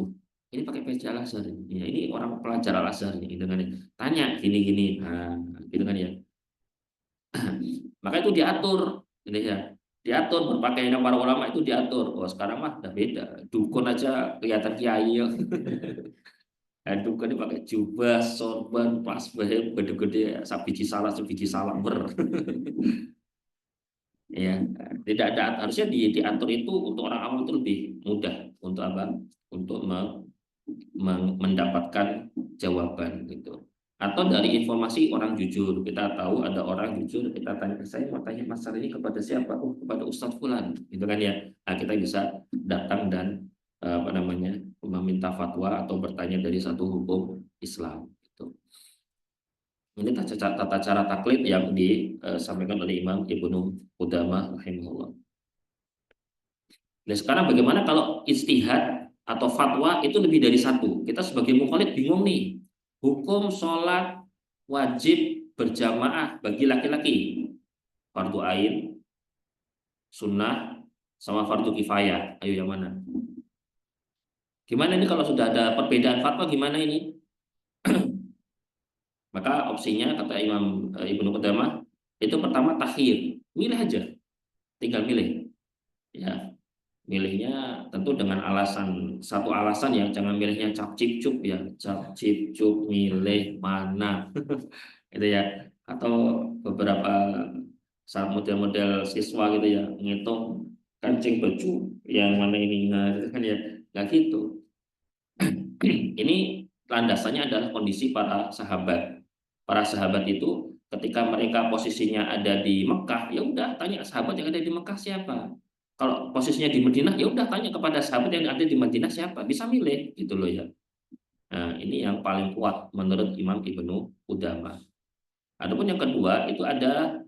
ini pakai peci Al Azhar, ya, ini orang pelajar Al Azhar, gitu kan? Tanya gini-gini, nah, gitu kan ya. Maka itu diatur, ini ya, diatur berpakaian para ulama itu diatur. Oh sekarang mah udah beda, dukun aja kelihatan kiai ya. Dukun ini pakai jubah, sorban, pasbah, gede-gede, sabiji salah ber. Ya, tidak ada, harusnya diatur itu untuk orang awam itu lebih mudah untuk apa? Untuk mendapatkan jawaban gitu. Atau dari informasi orang jujur, kita tahu ada orang jujur, kita tanya, saya mau tanya masalah ini kepada siapa? Oh, kepada Ustadz Fulan, gitu kan ya. Nah, kita bisa datang dan apa namanya, meminta fatwa atau bertanya dari satu hukum Islam. Gitu. Ini tata cara taklid yang disampaikan oleh Imam Ibnu Qudamah rahimahullah. Nah, sekarang bagaimana kalau ijtihad atau fatwa itu lebih dari satu? Kita sebagai mukallid bingung nih. Hukum sholat wajib berjamaah bagi laki-laki, fardu ain, sunnah, sama fardu kifayah. Ayo yang mana? Gimana ini kalau sudah ada perbedaan fatwa, gimana ini? Maka opsinya kata Imam Ibnu Qudamah itu pertama takhir, milih aja, tinggal milih. Ya, milihnya tentu dengan alasan, satu alasan ya, jangan milihnya cap cip cup ya, cap cip cup milih mana itu ya, atau beberapa saat model-model siswa gitu ya ngitung kancing baju yang mana ini, nah itu kan ya nggak gitu. Ini landasannya adalah kondisi para sahabat itu ketika mereka posisinya ada di Mekah, ya udah tanya sahabat yang ada di Mekah siapa. Kalau posisinya di Madinah, ya udah tanya kepada sahabat yang ada di Madinah siapa, bisa milih gitu loh ya. Nah, ini yang paling kuat menurut Imam Ibnu Qudamah. Adapun yang kedua itu ada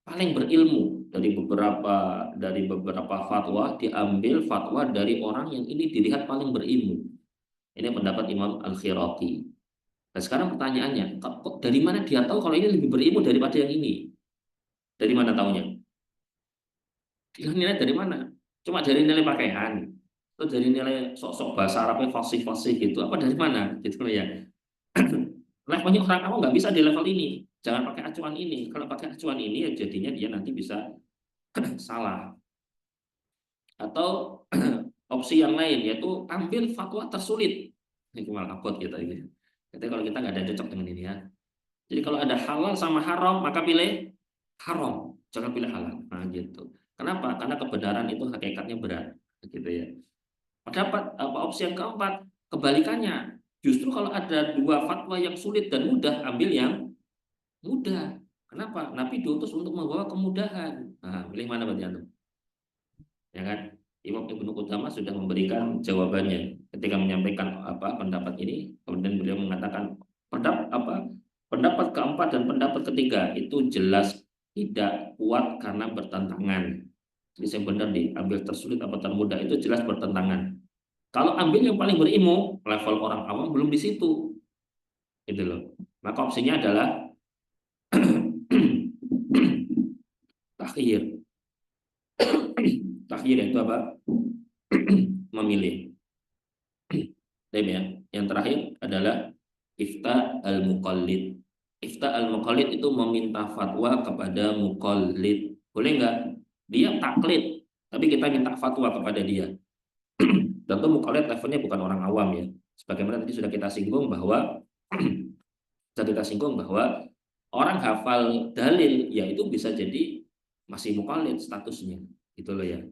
paling berilmu, dari beberapa fatwa diambil fatwa dari orang yang ini dilihat paling berilmu. Ini pendapat Imam Al-Khirati. Nah, sekarang pertanyaannya, kok dari mana dia tahu kalau ini lebih berilmu daripada yang ini? Dari mana taunya? Dia nilai dari mana? Cuma dari nilai pakaian, atau dari nilai sok-sok bahasa Arabnya fasih-fasih gitu? Apa dari mana? Gitu loh ya. Levelnya orang awam nggak bisa di level ini. Jangan pakai acuan ini. Kalau pakai acuan ini, ya jadinya dia nanti bisa salah. Atau opsi yang lain yaitu ambil fatwa tersulit. Ini malah abot kita ini. Jadi kalau kita nggak ada cocok dengan ini ya. Jadi kalau ada halal sama haram maka pilih haram, jangan pilih halal. Nah gitu. Kenapa? Karena kebenaran itu hakikatnya berat, gitu ya. Pendapat apa opsi yang keempat kebalikannya. Justru kalau ada dua fatwa yang sulit dan mudah, ambil yang mudah. Kenapa? Nabi diutus untuk membawa kemudahan. Nah, pilih mana berarti antum? Ya kan? Imam Ibnu Qudamah sudah memberikan jawabannya ketika menyampaikan apa pendapat ini, kemudian beliau mengatakan pendapat keempat dan pendapat ketiga itu jelas tidak kuat karena bertentangan. Jadi yang benar diambil tersulit atau termudah itu jelas bertentangan. Kalau ambil yang paling berilmu, level orang awam belum di situ, gitu loh. Maka opsinya adalah takhir. Takhir itu apa? Memilih. Ya. Yang terakhir adalah ifta al-muqallid. Ifta al-muqallid itu meminta fatwa kepada muqallid. Boleh nggak? Dia taklid, tapi kita minta fatwa kepada dia. Tentu muqallid levelnya bukan orang awam ya. Sebagaimana tadi sudah kita singgung bahwa orang hafal dalil ya itu bisa jadi masih muqallid statusnya. Gitu loh ya.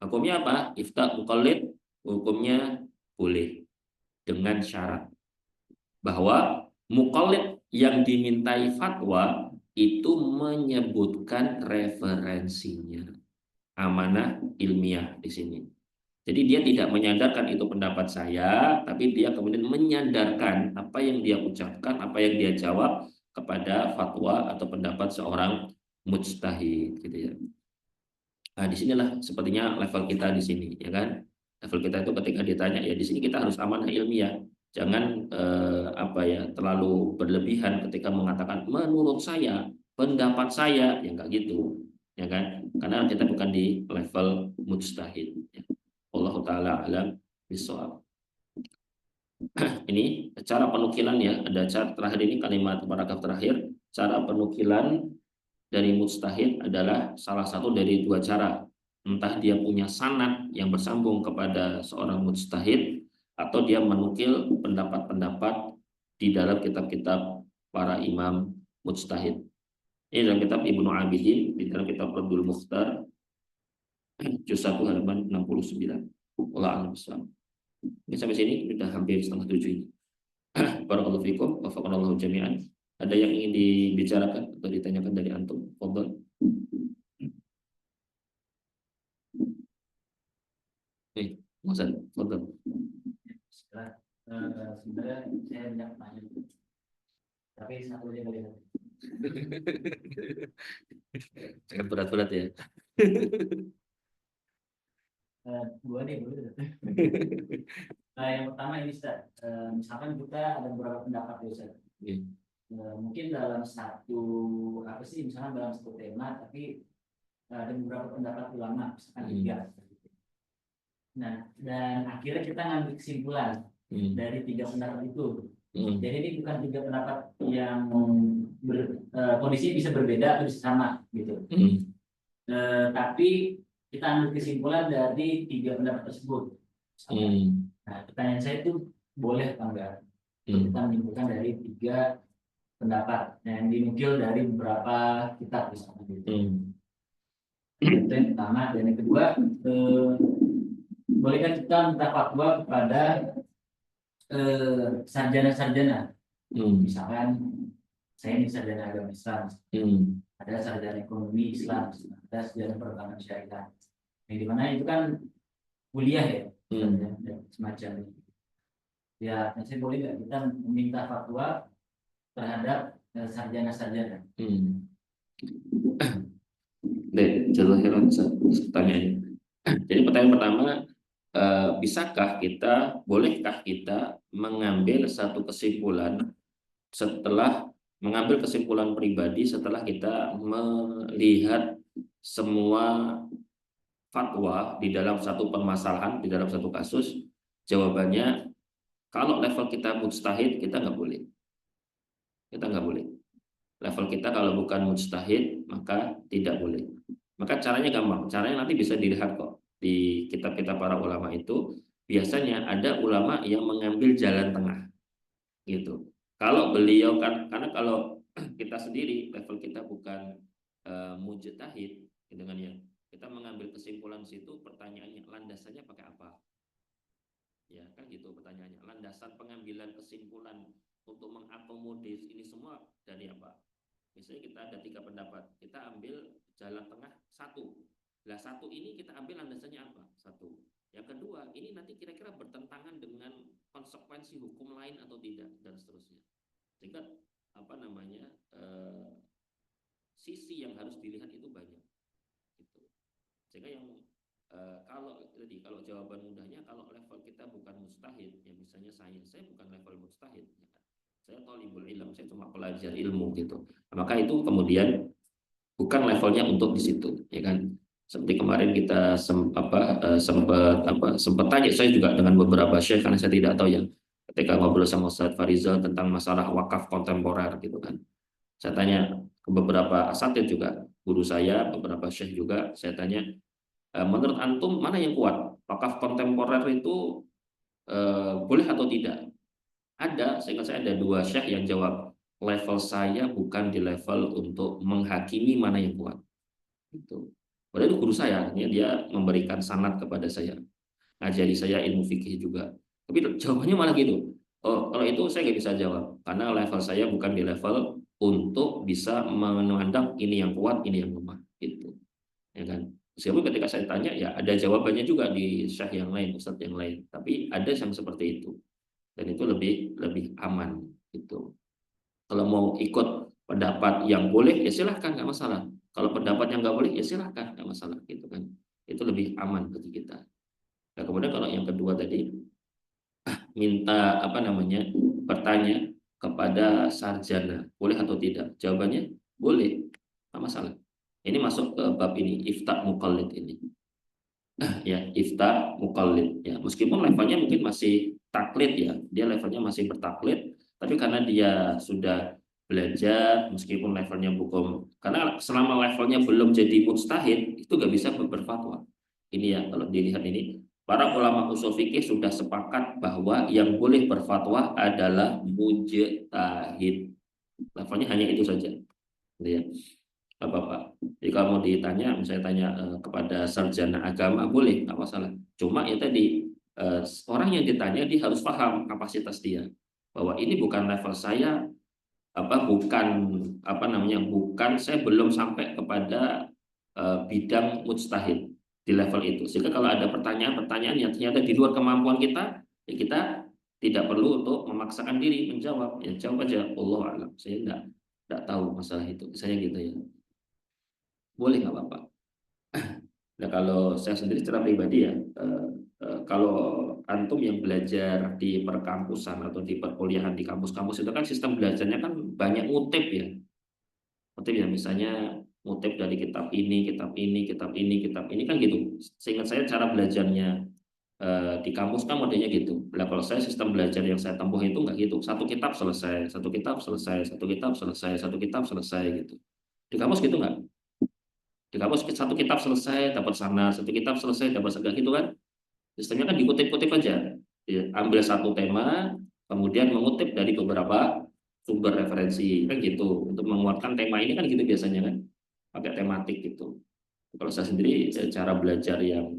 Hukumnya apa? Ifta muqallid hukumnya boleh dengan syarat bahwa muqallid yang dimintai fatwa itu menyebutkan referensinya, amanah ilmiah di sini. Jadi dia tidak menyandarkan itu pendapat saya, tapi dia kemudian menyandarkan apa yang dia ucapkan, apa yang dia jawab kepada fatwa atau pendapat seorang mujtahid, gitu ya. Nah, disinilah sepertinya level kita di sini, ya kan? Level kita itu ketika ditanya, ya di sini kita harus amanah ilmiah. Jangan terlalu berlebihan ketika mengatakan menurut saya, pendapat saya, ya enggak gitu, ya kan? Karena kita bukan di level mujtahid. Ya. Allah taala alam bisawab. Ini cara penukilan ya, ada cara terakhir ini kalimat paragraf terakhir, cara penukilan dari mujtahid adalah salah satu dari dua cara. Entah dia punya sanad yang bersambung kepada seorang mujtahid atau dia menukil pendapat-pendapat di dalam kitab-kitab para imam mujtahid. Ini dalam kitab Ibnu Abidin, di dalam kitab Raddul Mukhtar, juz 1 halaman 69. Wallahu a'lam bishawab. Ini sampai sini sudah hampir setengah 7 ini. Barakallahu fikum, wafaqanallahu jami'an. Ada yang ingin dibicarakan atau ditanyakan dari antum? Fadhal. Muhammad, fadhal. Sebenarnya saya banyak tanya, tapi satu aja boleh. Sangat berat-berat ya. Dua nih boleh. Yang pertama ini Ustaz, misalkan kita ada beberapa pendapat ya Ustaz. Mungkin dalam misalkan dalam satu tema, tapi ada beberapa pendapat ulama, misalkan 3. Nah, dan akhirnya kita ngambil kesimpulan dari 3 pendapat itu. Jadi ini bukan 3 pendapat yang kondisinya bisa berbeda atau bisa sama gitu. Tapi kita ambil kesimpulan dari 3 pendapat tersebut. Nah, pertanyaan saya itu boleh apa enggak? Kita menyimpulkan dari 3 pendapat yang dinukil dari beberapa kitab misalnya gitu. Itu yang pertama. Dan yang kedua, bolehkah kita minta fatwa kepada sarjana-sarjana? Misalkan saya ini sarjana agama Islam, ada sarjana ekonomi Islam, ada sarjana perbankan syariah. Yang dimana itu kan kuliah ya, semacam itu. Ya, saya boleh nggak kita meminta fatwa terhadap sarjana-sarjana? Baik, jazakallahu khairan pertanyaannya. Jadi pertanyaan pertama, bolehkah kita mengambil satu kesimpulan mengambil kesimpulan pribadi setelah kita melihat semua fatwa di dalam satu permasalahan, di dalam satu kasus? Jawabannya, kalau level kita mujtahid, kita nggak boleh. Kita nggak boleh. Level kita kalau bukan mujtahid, maka tidak boleh. Maka caranya gampang. Caranya nanti bisa dilihat kok di kitab-kitab para ulama itu. Biasanya ada ulama yang mengambil jalan tengah gitu. Kalau beliau kan, karena kalau kita sendiri level kita bukan mujtahid dengan yang kita mengambil kesimpulan situ, pertanyaannya landasannya pakai apa? Ya kan gitu pertanyaannya. Landasan pengambilan kesimpulan untuk mengakomodir ini semua dari apa? Misalnya kita ada 3 pendapat, kita ambil jalan tengah satu. Lah satu ini kita ambil landasannya apa? Satu. Yang kedua, ini nanti kira-kira bertentangan dengan konsekuensi hukum lain atau tidak dan seterusnya. Sehingga apa namanya sisi yang harus dilihat itu banyak. Gitu. Sehingga yang kalau jawaban mudahnya kalau level kita bukan mustahid, ya misalnya saya bukan level mustahid, ya kan? Saya thalibul ilm, saya cuma pelajar ilmu gitu. Maka itu kemudian bukan levelnya untuk di situ, ya kan? Seperti kemarin kita sempat tanya saya juga dengan beberapa syekh karena saya tidak tahu ya ketika ngobrol sama Ustadz Farizal tentang masalah wakaf kontemporer gitu kan. Saya tanya ke beberapa asatidz juga, guru saya, beberapa syekh juga, saya tanya menurut antum mana yang kuat? Wakaf kontemporer itu boleh atau tidak? Seingat saya ada 2 syekh yang jawab, level saya bukan di level untuk menghakimi mana yang kuat. Itu. Padahal itu guru saya, artinya dia memberikan sanad kepada saya, ngajari saya ilmu fikih juga. Tapi jawabannya malah gitu. Oh, kalau itu saya nggak bisa jawab, karena level saya bukan di level untuk bisa memandang ini yang kuat, ini yang lemah. Gitu. Ya kan? Meskipun ketika saya tanya, ya ada jawabannya juga di syekh yang lain, ustadz yang lain. Tapi ada yang seperti itu. Dan itu lebih lebih aman gitu. Kalau mau ikut pendapat yang boleh ya silahkan, nggak masalah. Kalau pendapat yang nggak boleh ya silahkan, nggak masalah gitu kan. Itu lebih aman bagi kita. Nah, kemudian kalau yang kedua tadi minta apa namanya bertanya kepada sarjana boleh atau tidak? Jawabannya boleh, nggak masalah. Ini masuk ke bab ini ifta muqallid ini. Ya, ifta muqallid ya. Meskipun levelnya mungkin masih taklid ya. Dia levelnya masih bertaklid, tapi karena dia sudah belajar meskipun levelnya bukan, karena selama levelnya belum jadi mujtahid itu nggak bisa berfatwa. Ini ya kalau dilihat ini para ulama usul fikih sudah sepakat bahwa yang boleh berfatwa adalah mujtahid. Levelnya hanya itu saja. Gitu ya. Bapak. Jadi kalau mau ditanya, misalnya tanya kepada sarjana agama boleh, nggak masalah. Cuma ya tadi orang yang ditanya dia harus paham kapasitas dia bahwa ini bukan level saya, bukan apa namanya, bukan saya belum sampai kepada bidang mujtahid di level itu. Sehingga kalau ada pertanyaan-pertanyaan yang ternyata di luar kemampuan kita, ya kita tidak perlu untuk memaksakan diri menjawab. Ya jawab aja, Allah alam. Saya nggak tahu masalah itu. Saya gitu ya. Boleh nggak apa-apa. Nah kalau saya sendiri secara pribadi ya, kalau antum yang belajar di perkampusan atau di perkuliahan di kampus-kampus itu kan sistem belajarnya kan banyak ngutip ya. Ngutip ya misalnya ngutip dari kitab ini, kitab ini, kitab ini, kitab ini kan gitu. Seingat saya cara belajarnya di kampus kan modelnya gitu. Nah kalau saya sistem belajar yang saya tempuh itu nggak gitu. Satu kitab selesai, satu kitab selesai, satu kitab selesai, satu kitab selesai gitu. Di kampus gitu nggak? Di kampus satu kitab selesai dapat sana, satu kitab selesai dapat segala gitu kan. Sistemnya kan dikutip-kutip aja. Ya, ambil satu tema, kemudian mengutip dari beberapa sumber referensi kan gitu. Untuk menguatkan tema ini kan gitu biasanya kan, pakai tematik gitu. Kalau saya sendiri cara belajar yang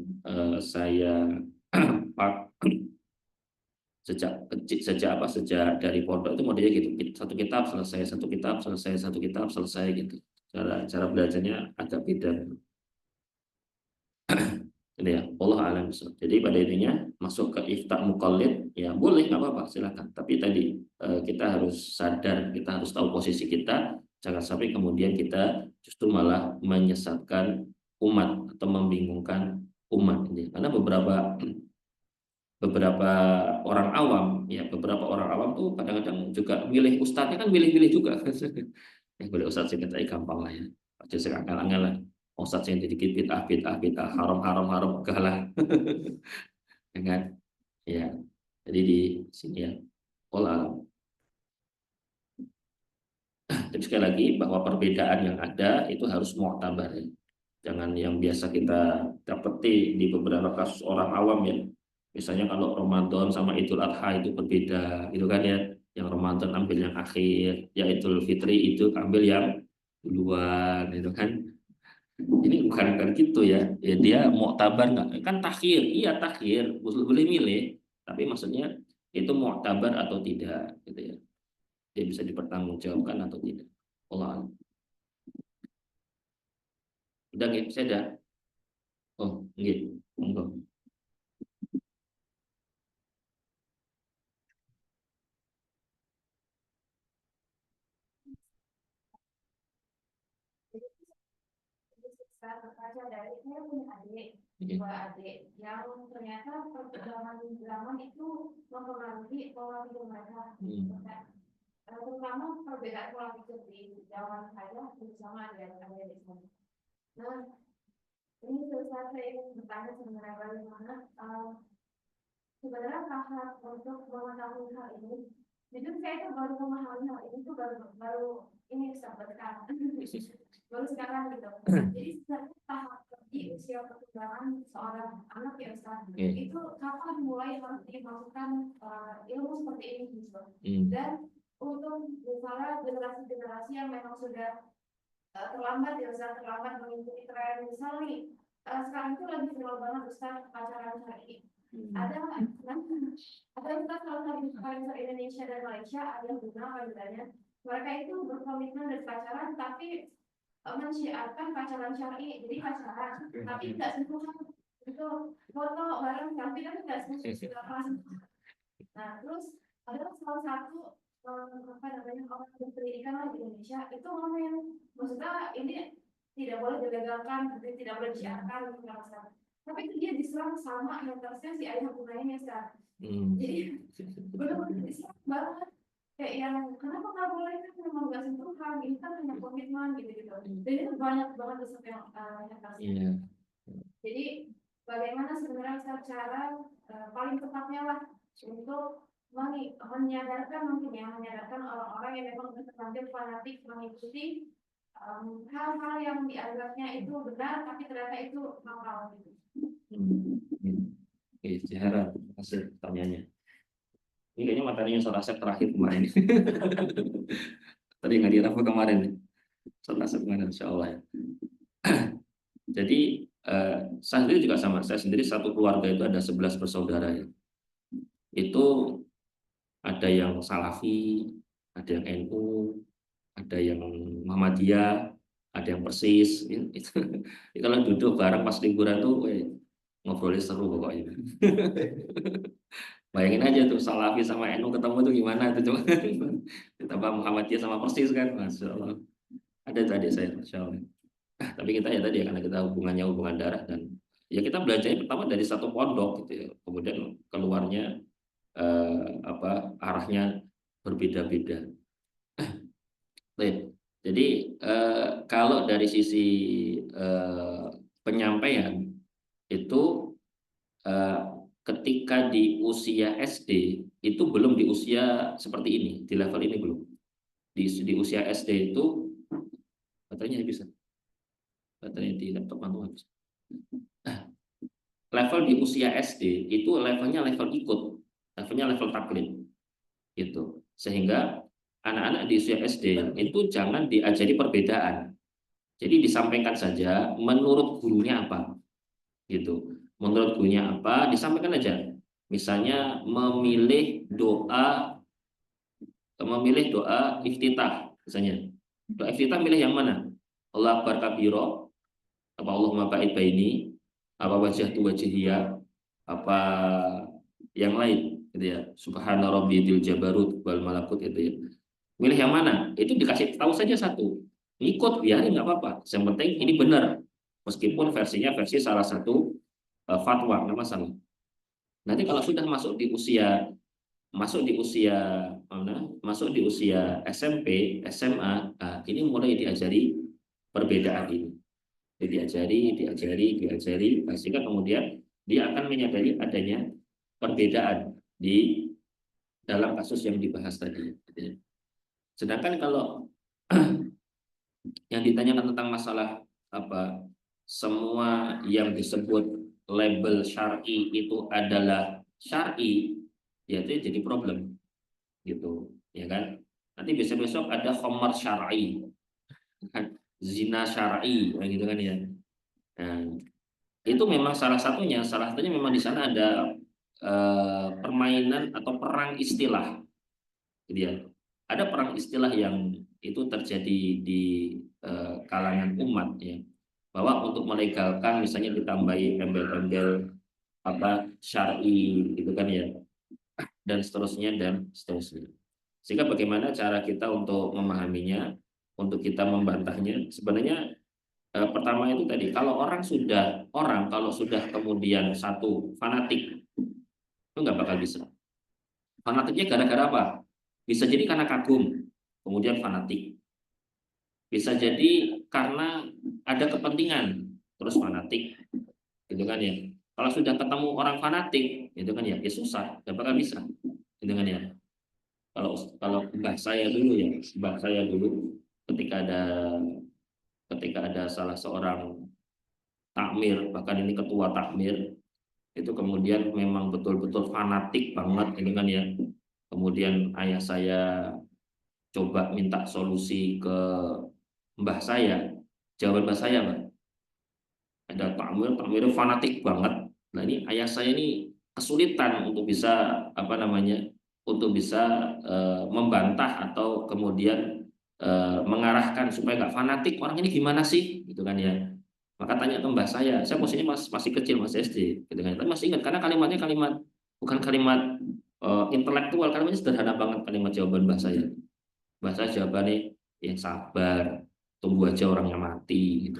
saya pak sejak dari pondok itu modelnya gitu. Satu kitab selesai, satu kitab selesai, satu kitab selesai gitu. Cara belajarnya agak beda. Ini ya, Allah alam bishawab. Jadi pada intinya masuk ke ifta muqallid ya boleh nggak apa-apa silakan. Tapi tadi kita harus sadar, kita harus tahu posisi kita, jangan sampai kemudian kita justru malah menyesatkan umat atau membingungkan umat ini. Karena beberapa beberapa orang awam ya beberapa orang awam tuh kadang-kadang juga milih ustadznya kan milih-milih juga. Boleh ustadz sih kita gampang lah ya. Aja sekarang lah. Ustadz yang dikit bid'ah haram haram haram galah. Dengan ya. Jadi di sini ya. Pola. Tapi sekali lagi bahwa perbedaan yang ada itu harus mu'tabar ya. Jangan yang biasa kita dapeti di beberapa kasus orang awam ya. Misalnya kalau Ramadan sama Idul Adha itu berbeda, gitu kan ya. Yang Ramadan ambil yang akhir, ya Idul Fitri itu ambil yang duluan, gitu kan. Ini bukan gitu ya. Ya dia mau tabar nggak? Kan takhir, iya takhir, boleh milih. Tapi maksudnya itu mau tabar atau tidak, gitu ya. Dia bisa dipertanggungjawabkan atau tidak. Allah alam. Udah gitu, saya dah. Oh, gitu. Monggo. Saya berkaca dari saya punya adik, Oke. dua adik yang ternyata perjalanan zaman itu mempengaruhi pola hidup mereka. Terutama perbedaan pola pikir di zaman saya bersama adik-adik di sana. Nah, ini saya ingin bertanya sebenarnya bagaimana sebenarnya tahap untuk mengetahui hal ini. Jujur saya itu baru memahami hal ini tuh baru ini sekarang. Baru sekarang gitu. Jadi sebenarnya tahap di usia perkembangan seorang anak ya Ustaz, itu kapan mulai harus dimasukkan ilmu seperti ini gitu. Dan untuk misalnya generasi-generasi yang memang sudah terlambat ya Ustaz, terlambat mengikuti tren misalnya sekarang itu lagi viral banget Ustaz pacaran syar'i. Ada Ustaz salah satu influencer Indonesia dan Malaysia ada yang benar bedanya. Mereka itu berkomitmen dan pacaran tapi mensyiarkan pacaran syar'i, jadi pacaran tapi tidak sentuhan, itu foto bareng tapi tidak sentuhan. Nah terus ada salah satu apa namanya orang berpendidikan di Indonesia itu ngomong, maksudnya ini tidak boleh dilegalkan, tidak boleh disiarkan gitu kan, tapi itu dia diserang sama hatersnya si ayah bunganya sekarang. Jadi benar-benar diserang banget kayak yang kenapa nggak boleh, kan memang nggak sentuhan, ini kan hanya komitmen gitu-gitu. Dan itu banyak banget tuh yang hatersnya. Jadi bagaimana sebenarnya cara paling tepatnya lah untuk menyadarkan mungkin ya, menyadarkan orang-orang yang memang terlanjur fanatik mengikuti hal-hal yang dianggapnya itu benar tapi ternyata itu nakal gitu. Oke, Zahra, terima kasih pertanyaannya. Ini kayaknya materinya Ustaz Asep terakhir kemarin. Tadi nggak dirapa kemarin. Ustaz Asep kemarin, insya Allah ya. Jadi saya sendiri juga sama. Saya sendiri satu keluarga itu ada 11 bersaudara ya. Itu ada yang Salafi, ada yang NU, ada yang Muhammadiyah, ada yang Persis. Itu kalau duduk bareng pas liburan tuh, ngobrolnya seru pokoknya. Bayangin aja tuh Salafi sama NU ketemu tuh gimana tuh coba. Ditambah Muhammadiyah sama Persis kan, Masya Allah. Ada tadi saya, Masya Allah. Tapi kita ya tadi ya, karena kita hubungannya hubungan darah dan ya kita belajarnya pertama dari satu pondok gitu ya. Kemudian keluarnya arahnya berbeda-beda. Baik. Jadi kalau dari sisi penyampaian itu eh, ketika di usia SD itu belum di usia seperti ini, di level ini belum. Di usia SD itu baterainya bisa. Baterai di laptop mantu habis. Level di usia SD itu levelnya level ikut, levelnya level taklid gitu. Sehingga anak-anak di usia SD itu jangan diajari perbedaan. Jadi disampaikan saja menurut gurunya apa gitu. Menurut gurunya apa disampaikan aja. Misalnya memilih doa iftitah misalnya. Doa iftitah milih yang mana? Allah Akbar kabiro, apa Allahumma ba'id baini, apa wajah tu wajhiyya, apa yang lain gitu ya. Subhana rabbiyil jabarut wal malakut itu ya. Milih yang mana? Itu dikasih tahu saja satu. Ikut biarin nggak apa-apa. Yang penting ini benar. Meskipun versinya versi salah satu fatwa, nggak masalah. Nanti kalau sudah masuk di usia SMP, SMA, nah, ini mulai diajari perbedaan ini. Diajari, sehingga kemudian dia akan menyadari adanya perbedaan di dalam kasus yang dibahas tadi. Sedangkan kalau yang ditanyakan tentang masalah apa semua yang disebut label syar'i itu adalah syar'i, ya itu jadi problem gitu, ya kan? Nanti besok-besok ada khamar syar'i, kan? Zina syar'i, gitu kan ya. Nah, itu memang salah satunya memang di sana ada permainan atau perang istilah, gitu ya. Ada perang istilah yang itu terjadi di kalangan umat ya, bahwa untuk melegalkan misalnya ditambahi embel-embel apa syar'i gitu kan ya, dan seterusnya dan seterusnya. Sehingga bagaimana cara kita untuk memahaminya, untuk kita membantahnya? Sebenarnya pertama itu tadi, kalau sudah kemudian satu fanatik, itu nggak bakal bisa. Fanatiknya gara-gara apa? Bisa jadi karena kagum, kemudian fanatik. Bisa jadi karena ada kepentingan, terus fanatik, gitu kan ya. Kalau sudah ketemu orang fanatik, gitu kan ya, ya susah, nggak bakal bisa, gitu kan ya. Kalau kalau mbah saya dulu ketika ada salah seorang takmir, bahkan ini ketua takmir, itu kemudian memang betul-betul fanatik banget, gitu kan ya. Kemudian ayah saya coba minta solusi ke mbah saya, jawaban mbah saya, Pak, ada takmir fanatik banget. Nah ini ayah saya ini kesulitan untuk bisa apa namanya, untuk bisa membantah atau kemudian mengarahkan supaya nggak fanatik, orang ini gimana sih, gitu kan ya. Maka tanya ke mbah saya posisinya masih kecil, masih SD, gitu kan. Tapi masih ingat karena kalimatnya kalimat, bukan kalimat intelektual, kalimatnya sederhana banget kalimat jawaban mbah saya. Mbah saya jawabannya, yang sabar, tunggu aja orangnya mati, gitu.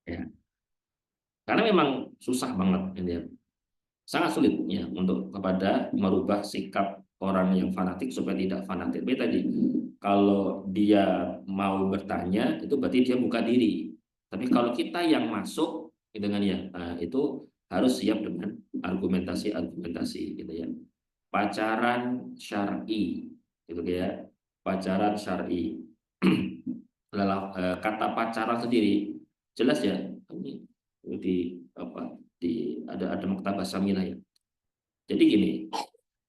Ya. Karena memang susah banget ini ya. Sangat sulit ya untuk kepada merubah sikap orang yang fanatik supaya tidak fanatik. Tapi tadi kalau dia mau bertanya itu berarti dia buka diri. Tapi kalau kita yang masuk dengan ya, nah, itu harus siap dengan argumentasi gitu ya. Pacaran syar'i gitu ya. Pacaran syar'i. Kata pacaran sendiri jelas ya, ini di apa, ada maktabah Samilah ya. Jadi gini,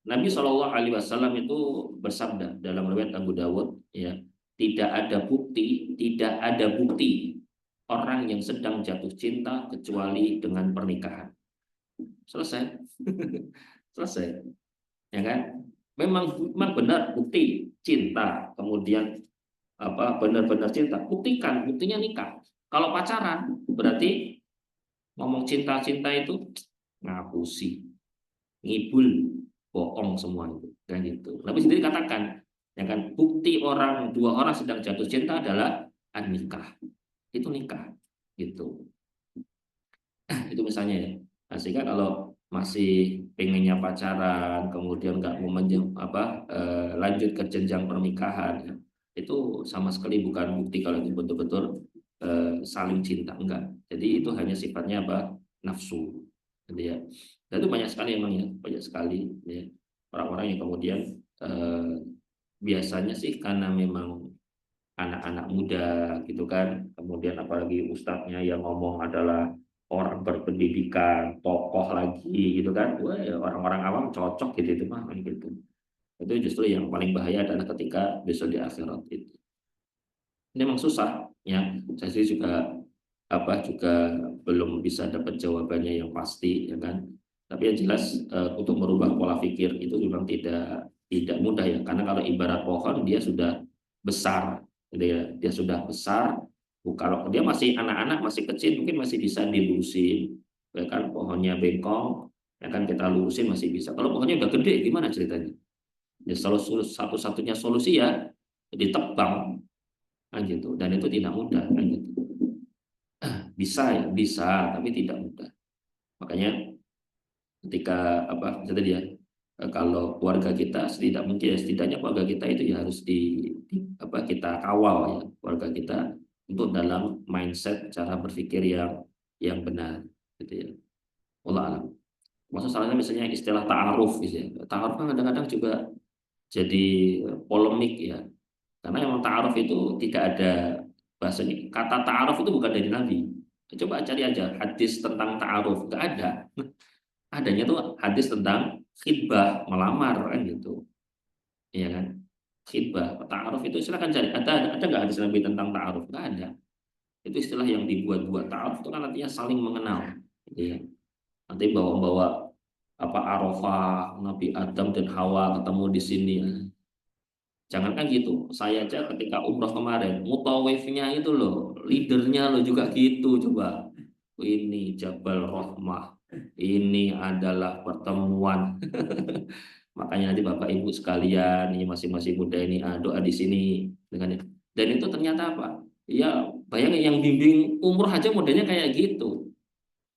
Nabi Shallallahu Alaihi Wasallam itu bersabda dalam riwayat Abu Dawud ya, tidak ada bukti orang yang sedang jatuh cinta kecuali dengan pernikahan. Selesai. Selesai, ya kan? Memang benar bukti cinta, kemudian apa benar-benar cinta, buktinya nikah. Kalau pacaran berarti ngomong cinta-cinta itu ngapusi, ngibul, bohong semua itu, kan gitu. Nabi sendiri katakan, ya kan, bukti dua orang sedang jatuh cinta adalah nikah, itu nikah, gitu. Itu misalnya ya. Nah, sehingga kalau masih pengennya pacaran, kemudian nggak mau lanjut ke jenjang pernikahan, ya, itu sama sekali bukan bukti kalau itu betul-betul saling cinta, enggak. Jadi itu hanya sifatnya apa, nafsu, gitu ya. Dan itu banyak sekali emang ya, banyak sekali ya orang-orang yang kemudian biasanya sih karena memang anak-anak muda gitu kan, kemudian apalagi ustadznya yang ngomong adalah orang berpendidikan, tokoh lagi gitu kan, wah ya orang-orang awam cocok gitu itu mah gitu. Itu justru yang paling bahaya adalah ketika besok di akhirat itu. Ini memang susah ya, saya sih juga belum bisa dapat jawabannya yang pasti ya kan. Tapi yang jelas untuk merubah pola pikir itu memang tidak mudah ya, karena kalau ibarat pohon dia sudah besar, gitu ya. Dia sudah besar, kalau dia masih anak-anak, masih kecil mungkin masih bisa dilurusin, ya kan, pohonnya bengkong, ya kan, kita lurusin masih bisa. Kalau pohonnya udah gede gimana ceritanya? Ya satu-satunya solusi ya ditebang, kan gitu. Dan itu tidak mudah, kan gitu. Bisa ya, bisa, tapi tidak mudah. Makanya ketika apa tadi ya, kalau keluarga kita setidaknya keluarga kita itu ya harus kita kawal ya, keluarga kita untuk dalam mindset cara berpikir yang benar, gitu ya. Wallah alam. Maksud salahnya misalnya istilah ta'aruf gitu ya. Ta'aruf kan kadang-kadang juga jadi polemik ya. Karena yang ta'aruf itu tidak ada bahasanya. Kata ta'aruf itu bukan dari Nabi. Coba cari aja hadis tentang ta'aruf, nggak ada. Adanya tuh hadis tentang khitbah, melamar kan gitu. Iya kan? Khitbah, ta'aruf itu silakan cari. Ada nggak hadis Nabi tentang ta'aruf? Nggak ada. Itu istilah yang dibuat-buat. Ta'aruf itu kan artinya saling mengenal. Gitu ya. Nanti bawa-bawa apa Arafah, Nabi Adam dan Hawa ketemu di sini. Jangankan gitu, saya aja ketika umroh kemarin, mutawifnya itu loh, leadernya loh juga gitu, coba. Ini Jabal Rahmah, ini adalah pertemuan. Makanya nanti Bapak Ibu sekalian, ini masing-masing muda ini doa di sini dengan itu. Dan itu ternyata apa? Ya bayangin yang bimbing umroh aja modelnya kayak gitu.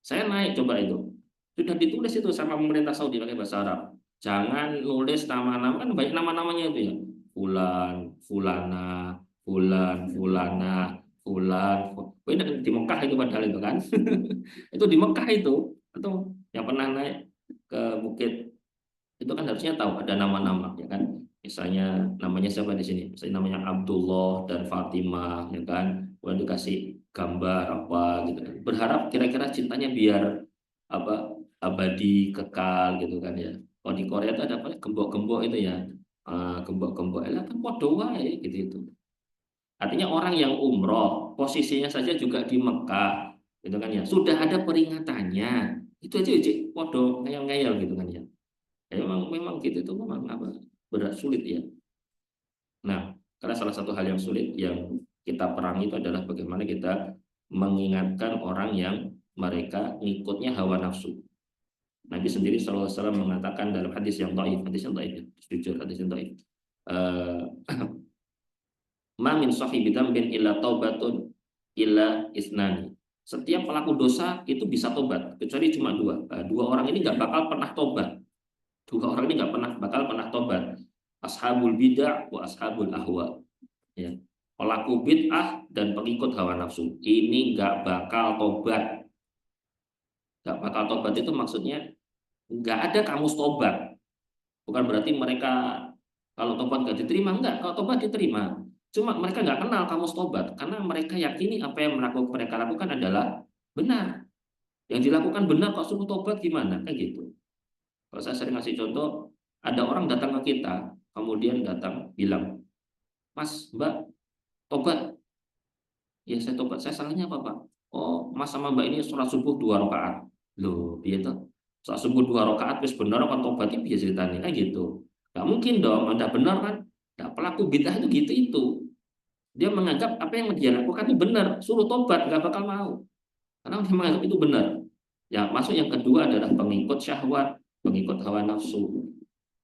Saya naik coba itu, sudah ditulis itu sama pemerintah Saudi pakai bahasa Arab. Jangan nulis nama-nama, kan banyak nama-namanya itu ya. Fulan, Fulana, Fulan, Fulana, Fulan. Ini di Mekah itu padahal itu kan. Itu di Mekah itu. Atau yang pernah naik ke bukit itu kan harusnya tahu ada nama-nama ya kan. Misalnya namanya siapa di sini? Misalnya namanya Abdullah dan Fatimah ya kan. Kemudian dikasih gambar apa gitu. Berharap kira-kira cintanya biar apa abadi kekal gitu kan ya. Kalau di Korea itu ada apa? Gembok-gembok itu ya. Gembok-gembok elah kan podo wae gitu itu. Artinya orang yang umroh posisinya saja juga di Mekah gitu kan ya. Sudah ada peringatannya. Itu aja cik podo ngeyel-ngeyel gitu kan ya. Ya, memang gitu itu memang apa berat sulit ya. Nah, karena salah satu hal yang sulit yang kita perangi itu adalah bagaimana kita mengingatkan orang yang mereka ngikutnya hawa nafsu. Nabi sendiri SAW mengatakan dalam hadis yang dhaif, ya, jujur hadis yang dhaif. Ma min sahibi dzambin illa taubatun illa isnani. Setiap pelaku dosa itu bisa tobat, kecuali cuma dua. Dua orang ini nggak bakal pernah tobat. Dua orang ini nggak bakal pernah tobat. Ashabul bid'ah wa ashabul ahwa. Ya. Pelaku bid'ah dan pengikut hawa nafsu. Ini nggak bakal tobat. Nggak bakal tobat itu maksudnya nggak ada kamus tobat. Bukan berarti mereka kalau tobat nggak diterima, enggak. Kalau tobat diterima. Cuma mereka nggak kenal kamus tobat karena mereka yakini apa yang mereka lakukan adalah benar. Yang dilakukan benar, kok suruh tobat gimana? Kayak gitu. Kalau saya sering ngasih contoh, ada orang datang ke kita, kemudian datang bilang, Mas, Mbak, tobat. Ya saya tobat, saya salahnya apa Pak? Oh, Mas sama Mbak ini sholat subuh 2 rakaat. Loh, dia tuh sholat subuh 2 rakaat, terus benar apa tobat itu biasa ceritanya kan gitu. Gak mungkin dong, Anda benar kan? Nah, pelaku bid'ah itu gitu itu. Dia menganggap apa yang dia lakukan itu benar, suruh tobat, gak bakal mau. Karena dia menganggap itu benar. Ya, masuk yang kedua adalah pengikut syahwat, pengikut hawa nafsu.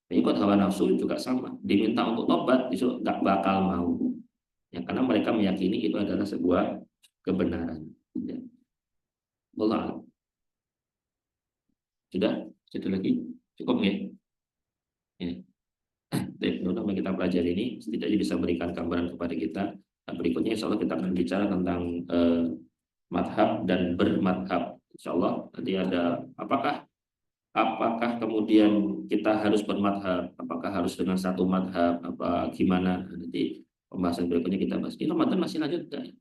Pengikut hawa nafsu juga sama, diminta untuk tobat itu nggak bakal mau. Ya, karena mereka meyakini itu adalah sebuah kebenaran. Ya. Allah. Sudah lagi cukup ya. Ya. Menurut yang kita pelajari ini setidaknya bisa memberikan gambaran kepada kita. Nah, berikutnya insya Allah kita akan bicara tentang madhab dan bermadhab. Insya Allah nanti ada apakah kemudian kita harus bermadhab, apakah harus dengan satu madhab, apa gimana, nanti pembahasan berikutnya kita bahas. Ini Ramadan masih lanjut enggak?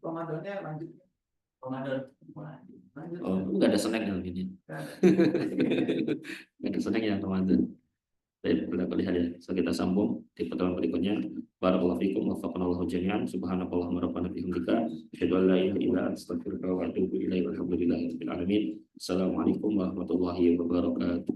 Ramadannya lanjut. Ramadan. Oh, enggak ada snack yang begini. Enggak ada snack yang Ramadan. Baik, kita lihat ya. So, kita sambung di pertemuan berikutnya. Barakallahu fikum wa faqanallahu jami'an. Subhanakallahumma rabbana bihamdika asyhadu an la ilaha illa anta astaghfiruka wa atubu ilaik. Walhamdulillahi rabbil alamin. Assalamualaikum warahmatullahi wabarakatuh.